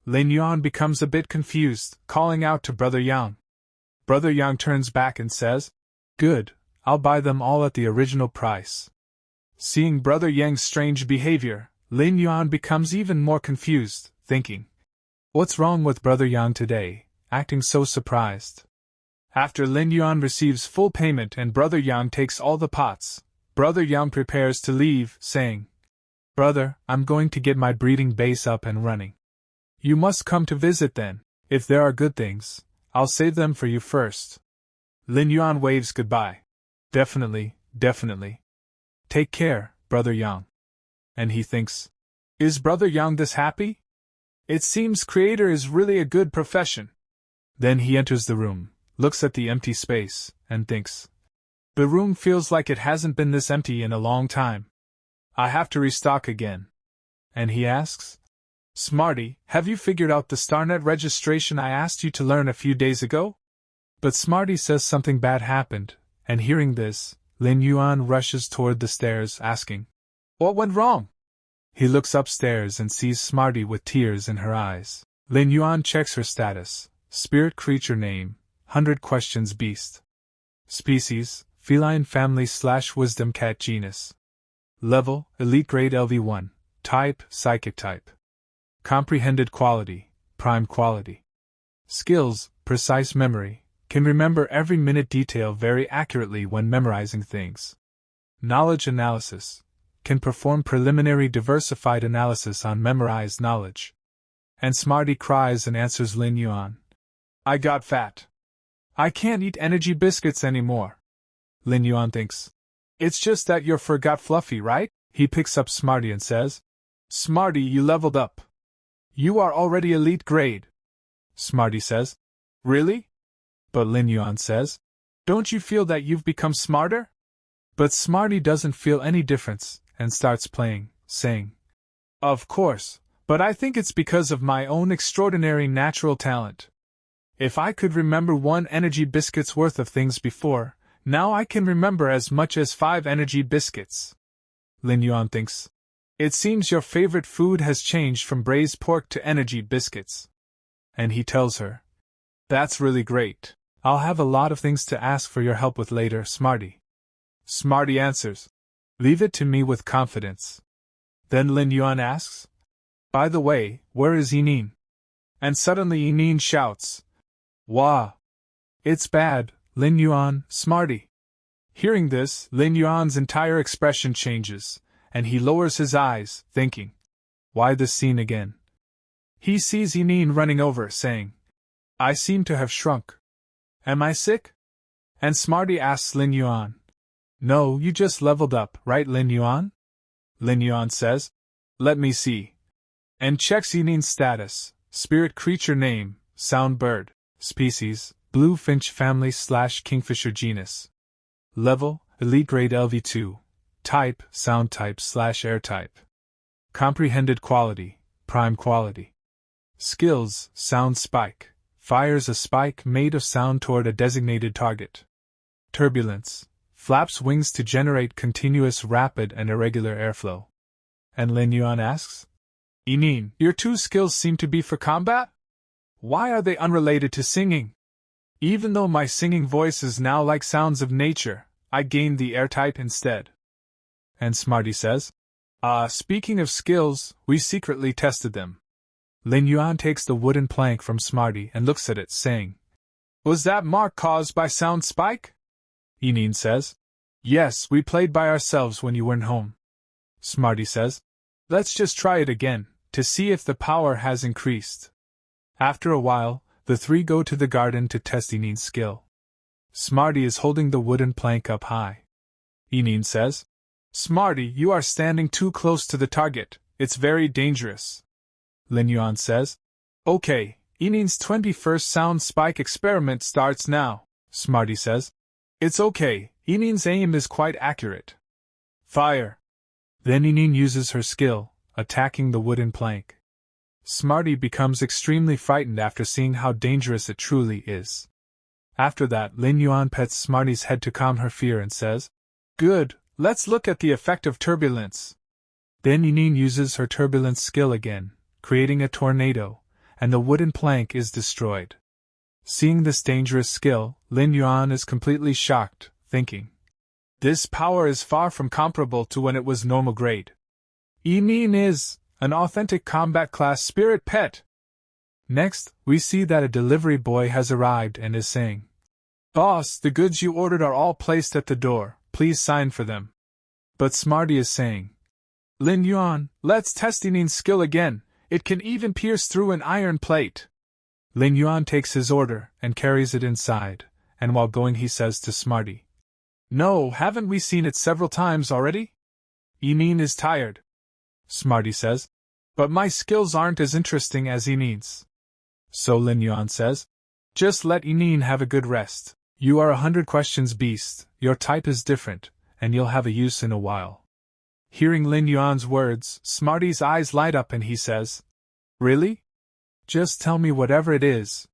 Lin Yuan becomes a bit confused, calling out to Brother Yang. Brother Yang turns back and says, Good, I'll buy them all at the original price. Seeing Brother Yang's strange behavior, Lin Yuan becomes even more confused, thinking, What's wrong with Brother Yang today, acting so surprised? After Lin Yuan receives full payment and Brother Yang takes all the pots, Brother Yang prepares to leave, saying, Brother, I'm going to get my breeding base up and running. You must come to visit then. If there are good things, I'll save them for you first. Lin Yuan waves goodbye. Definitely. Take care, Brother Yang. And he thinks, Is Brother Yang this happy? It seems Creator is really a good profession. Then he enters the room, looks at the empty space, and thinks, The room feels like it hasn't been this empty in a long time. I have to restock again. And he asks, Smarty, have you figured out the StarNet registration I asked you to learn a few days ago? But Smarty says something bad happened, and hearing this, Lin Yuan rushes toward the stairs, asking, What went wrong? He looks upstairs and sees Smarty with tears in her eyes. Lin Yuan checks her status. Spirit creature name, 100 questions beast. Species, feline family / wisdom cat genus. Level, elite grade LV1. Type, psychic type. Comprehended quality, prime quality. Skills, precise memory, can remember every minute detail very accurately when memorizing things. Knowledge analysis, can perform preliminary diversified analysis on memorized knowledge. And Smarty cries and answers Lin Yuan, I got fat. I can't eat energy biscuits anymore. Lin Yuan thinks, It's just that your fur got fluffy, right? He picks up Smarty and says, Smarty, you leveled up. You are already elite grade. Smarty says, Really? But Lin Yuan says, Don't you feel that you've become smarter? But Smarty doesn't feel any difference, and starts playing, saying, Of course, but I think it's because of my own extraordinary natural talent. If I could remember 1 energy biscuit's worth of things before, now I can remember as much as 5 energy biscuits. Lin Yuan thinks, It seems your favorite food has changed from braised pork to energy biscuits. And he tells her, That's really great. I'll have a lot of things to ask for your help with later, Smarty. Smarty answers, Leave it to me with confidence. Then Lin Yuan asks, By the way, where is Yinin? And suddenly Yinin shouts, Wah! It's bad, Lin Yuan, Smarty. Hearing this, Lin Yuan's entire expression changes, and he lowers his eyes, thinking, Why this scene again? He sees Yinin running over, saying, I seem to have shrunk. Am I sick? And Smarty asks Lin Yuan, No, you just leveled up, right, Lin Yuan? Lin Yuan says, Let me see. And checks Yinin's status, spirit creature name, sound bird, species, blue finch family / kingfisher genus. Level, elite grade LV2. Type, sound type / air type. Comprehended quality, prime quality. Skills, sound spike. Fires a spike made of sound toward a designated target. Turbulence. Flaps wings to generate continuous rapid and irregular airflow. And Lin Yuan asks, Yinin, your 2 skills seem to be for combat? Why are they unrelated to singing? Even though my singing voice is now like sounds of nature, I gained the air type instead. And Smarty says, Speaking of skills, we secretly tested them. Lin Yuan takes the wooden plank from Smarty and looks at it, saying, Was that mark caused by sound spike? Yinin says, Yes, we played by ourselves when you weren't home. Smarty says, Let's just try it again, to see if the power has increased. After a while, the 3 go to the garden to test Yinin's skill. Smarty is holding the wooden plank up high. Yinin says, Smarty, you are standing too close to the target. It's very dangerous. Lin Yuan says. Okay, Enin's 21st sound spike experiment starts now, Smarty says. It's okay, Enin's aim is quite accurate. Fire! Then Enin uses her skill, attacking the wooden plank. Smarty becomes extremely frightened after seeing how dangerous it truly is. After that, Lin Yuan pets Smarty's head to calm her fear and says, Good, let's look at the effect of turbulence. Then Enin uses her turbulence skill again, creating a tornado, and the wooden plank is destroyed. Seeing this dangerous skill, Lin Yuan is completely shocked, thinking, This power is far from comparable to when it was normal grade. Enin is an authentic combat class spirit pet. Next, we see that a delivery boy has arrived and is saying, Boss, the goods you ordered are all placed at the door, please sign for them. But Smarty is saying, Lin Yuan, let's test Enin's skill again, it can even pierce through an iron plate. Lin Yuan takes his order and carries it inside, and while going he says to Smarty, No, haven't we seen it several times already? Enin is tired. Smarty says, But my skills aren't as interesting as Enin's. So Lin Yuan says, Just let Enin have a good rest. You are 100 questions beast, your type is different, and you'll have a use in a while. Hearing Lin Yuan's words, Smarty's eyes light up and he says, Really? Just tell me whatever it is.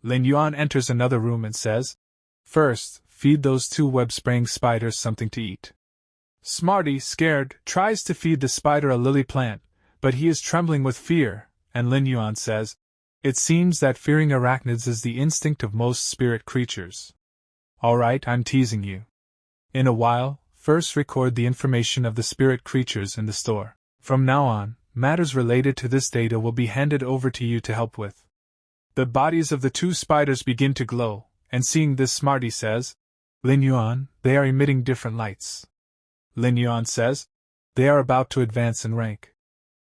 Lin Yuan enters another room and says, First, feed those 2 web-spraying spiders something to eat. Smarty, scared, tries to feed the spider a lily plant, but he is trembling with fear, and Lin Yuan says, It seems that fearing arachnids is the instinct of most spirit creatures. Alright, I'm teasing you. In a while, first record the information of the spirit creatures in the store. From now on, matters related to this data will be handed over to you to help with. The bodies of the 2 spiders begin to glow, and seeing this Smarty says, Lin Yuan, they are emitting different lights. Lin Yuan says, They are about to advance in rank.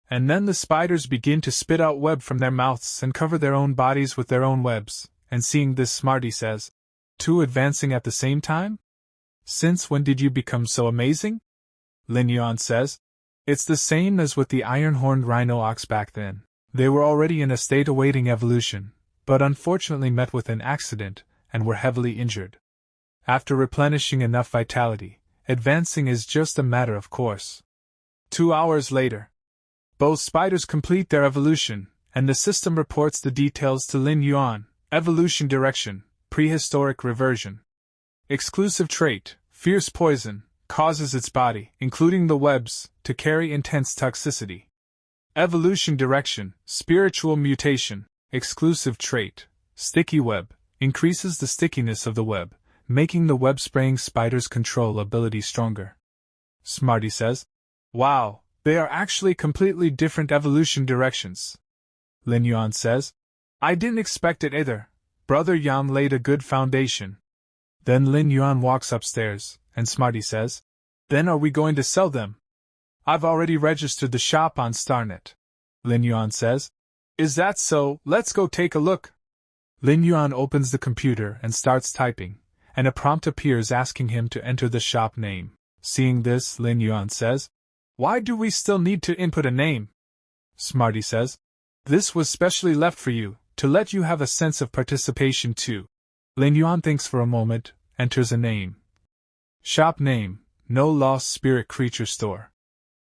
And then the spiders begin to spit out web from their mouths and cover their own bodies with their own webs, and seeing this Smarty says, 2 advancing at the same time? Since when did you become so amazing? Lin Yuan says, It's the same as with the iron-horned rhino ox back then. They were already in a state awaiting evolution, but unfortunately met with an accident, and were heavily injured. After replenishing enough vitality, advancing is just a matter of course. 2 hours later, both spiders complete their evolution, and the system reports the details to Lin Yuan. Evolution direction, prehistoric reversion. Exclusive trait, fierce poison, causes its body, including the webs, to carry intense toxicity. Evolution direction, spiritual mutation, exclusive trait, sticky web, increases the stickiness of the web, making the web-spraying spider's control ability stronger. Smarty says, Wow, they are actually completely different evolution directions. Lin Yuan says, I didn't expect it either. Brother Yang laid a good foundation. Then Lin Yuan walks upstairs, and Smarty says, Then are we going to sell them? I've already registered the shop on Starnet. Lin Yuan says, Is that so? Let's go take a look. Lin Yuan opens the computer and starts typing, and a prompt appears asking him to enter the shop name. Seeing this, Lin Yuan says, Why do we still need to input a name? Smarty says, This was specially left for you, to let you have a sense of participation too. Lin Yuan thinks for a moment, enters a name. Shop name, No Lost Spirit Creature Store.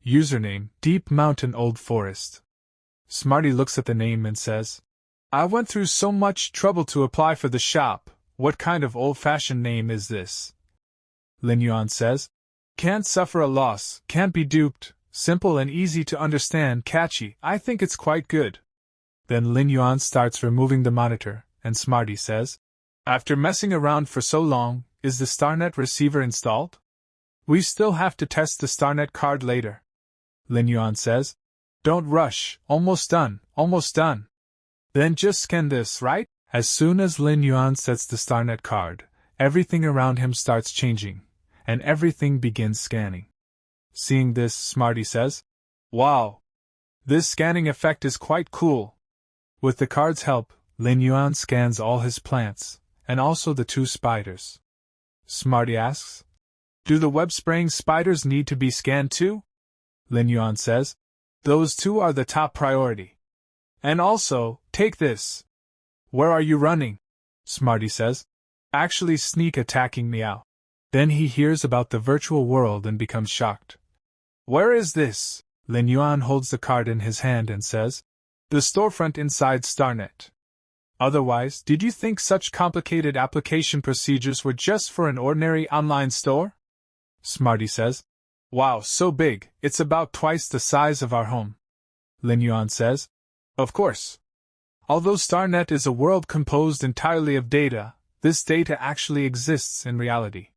Username, Deep Mountain Old Forest. Smarty looks at the name and says, I went through so much trouble to apply for the shop, what kind of old-fashioned name is this? Lin Yuan says, Can't suffer a loss, can't be duped, simple and easy to understand, catchy, I think it's quite good. Then Lin Yuan starts removing the monitor, and Smarty says, After messing around for so long, is the Starnet receiver installed? We still have to test the Starnet card later. Lin Yuan says, Don't rush, almost done, almost done. Then just scan this, right? As soon as Lin Yuan sets the Starnet card, everything around him starts changing, and everything begins scanning. Seeing this, Smarty says, Wow! This scanning effect is quite cool. With the card's help, Lin Yuan scans all his plants, and also the 2 spiders. Smarty asks, Do the web-spraying spiders need to be scanned too? Lin Yuan says. Those two are the top priority. And also, take this. Where are you running? Smarty says. Actually sneak attacking Meow. Then he hears about the virtual world and becomes shocked. Where is this? Lin Yuan holds the card in his hand and says. The storefront inside Starnet. Otherwise, did you think such complicated application procedures were just for an ordinary online store? Smarty says. Wow, so big, it's about twice the size of our home. Lin Yuan says. Of course. Although Starnet is a world composed entirely of data, this data actually exists in reality.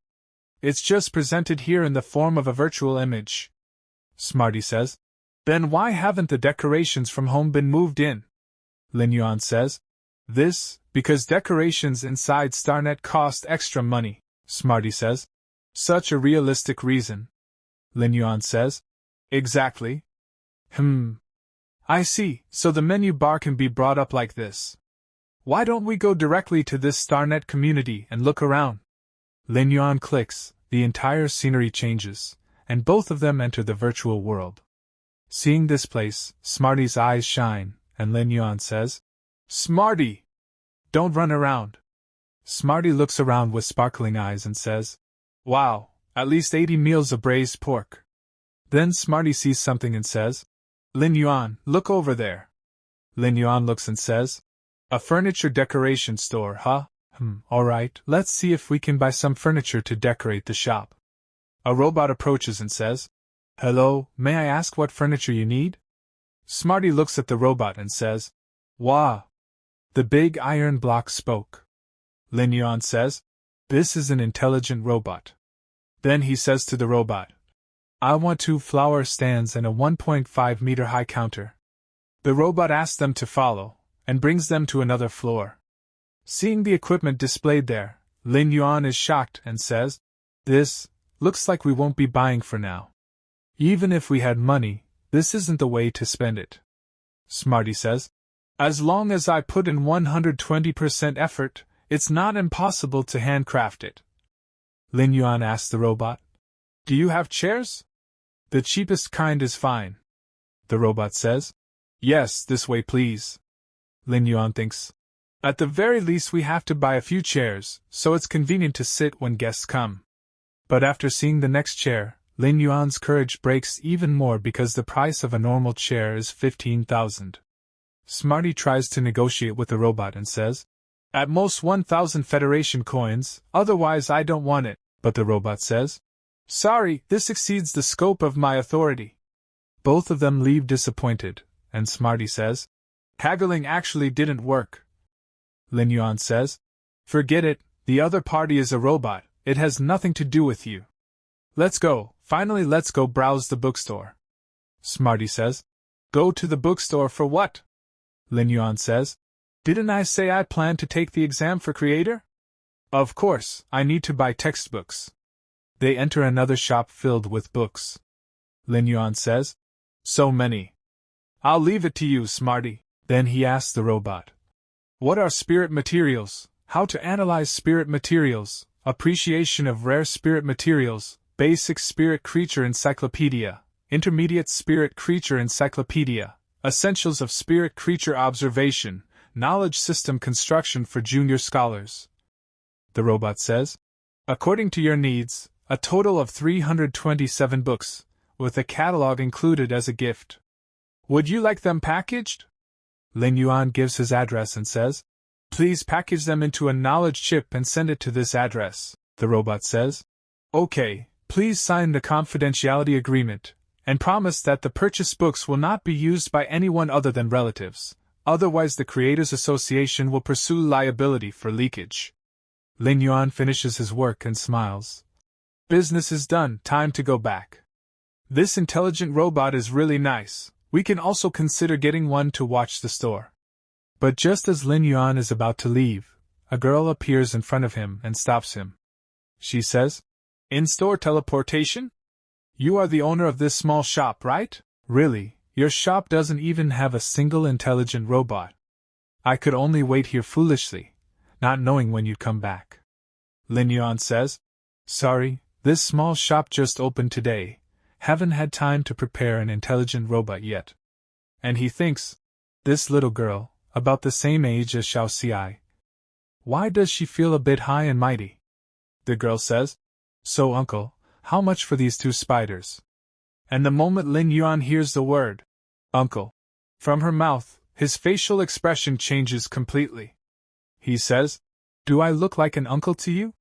It's just presented here in the form of a virtual image. Smarty says. Then why haven't the decorations from home been moved in? Lin Yuan says. Because decorations inside Starnet cost extra money, Smarty says. Such a realistic reason. Lin Yuan says. Exactly. I see, so the menu bar can be brought up like this. Why don't we go directly to this Starnet community and look around? Lin Yuan clicks, the entire scenery changes, and both of them enter the virtual world. Seeing this place, Smarty's eyes shine, and Lin Yuan says, Smarty! Don't run around. Smarty looks around with sparkling eyes and says, Wow, at least 80 meals of braised pork. Then Smarty sees something and says, Lin Yuan, look over there. Lin Yuan looks and says, A furniture decoration store, huh? Alright, let's see if we can buy some furniture to decorate the shop. A robot approaches and says, Hello, may I ask what furniture you need? Smarty looks at the robot and says, Wow. The big iron block spoke. Lin Yuan says, This is an intelligent robot. Then he says to the robot, I want 2 flower stands and a 1.5 meter high counter. The robot asks them to follow, and brings them to another floor. Seeing the equipment displayed there, Lin Yuan is shocked and says, This looks like we won't be buying for now. Even if we had money, this isn't the way to spend it. Smarty says, As long as I put in 120% effort, it's not impossible to handcraft it. Lin Yuan asks the robot, Do you have chairs? The cheapest kind is fine. The robot says, Yes, this way please. Lin Yuan thinks, At the very least we have to buy a few chairs, so it's convenient to sit when guests come. But after seeing the next chair, Lin Yuan's courage breaks even more because the price of a normal chair is 15,000. Smarty tries to negotiate with the robot and says, At most 1,000 Federation coins, otherwise I don't want it, but the robot says, Sorry, this exceeds the scope of my authority. Both of them leave disappointed, and Smarty says, Haggling actually didn't work. Lin Yuan says, Forget it, the other party is a robot, it has nothing to do with you. Let's go, finally let's go browse the bookstore. Smarty says, Go to the bookstore for what? Lin Yuan says, Didn't I say I plan to take the exam for creator? Of course, I need to buy textbooks. They enter another shop filled with books. Lin Yuan says, So many. I'll leave it to you, Smarty. Then he asks the robot, What are spirit materials? How to analyze spirit materials, appreciation of rare spirit materials, basic spirit creature encyclopedia, intermediate spirit creature encyclopedia, essentials of spirit creature observation, knowledge system construction for junior scholars. The robot says, According to your needs, a total of 327 books, with a catalog included as a gift. Would you like them packaged? Lin Yuan gives his address and says, Please package them into a knowledge chip and send it to this address. The robot says, Okay, please sign the confidentiality agreement, and promise that the purchased books will not be used by anyone other than relatives, otherwise the Creators Association will pursue liability for leakage. Lin Yuan finishes his work and smiles. Business is done, time to go back. This intelligent robot is really nice, we can also consider getting one to watch the store. But just as Lin Yuan is about to leave, a girl appears in front of him and stops him. She says, In-store teleportation? You are the owner of this small shop, right? Really, your shop doesn't even have a single intelligent robot. I could only wait here foolishly, not knowing when you'd come back. Lin Yuan says, Sorry, This small shop just opened today, haven't had time to prepare an intelligent robot yet. And he thinks, this little girl, about the same age as Xiao Xi. Why does she feel a bit high and mighty? The girl says, so uncle, how much for these 2 spiders? And the moment Lin Yuan hears the word, uncle, from her mouth, his facial expression changes completely. He says, do I look like an uncle to you?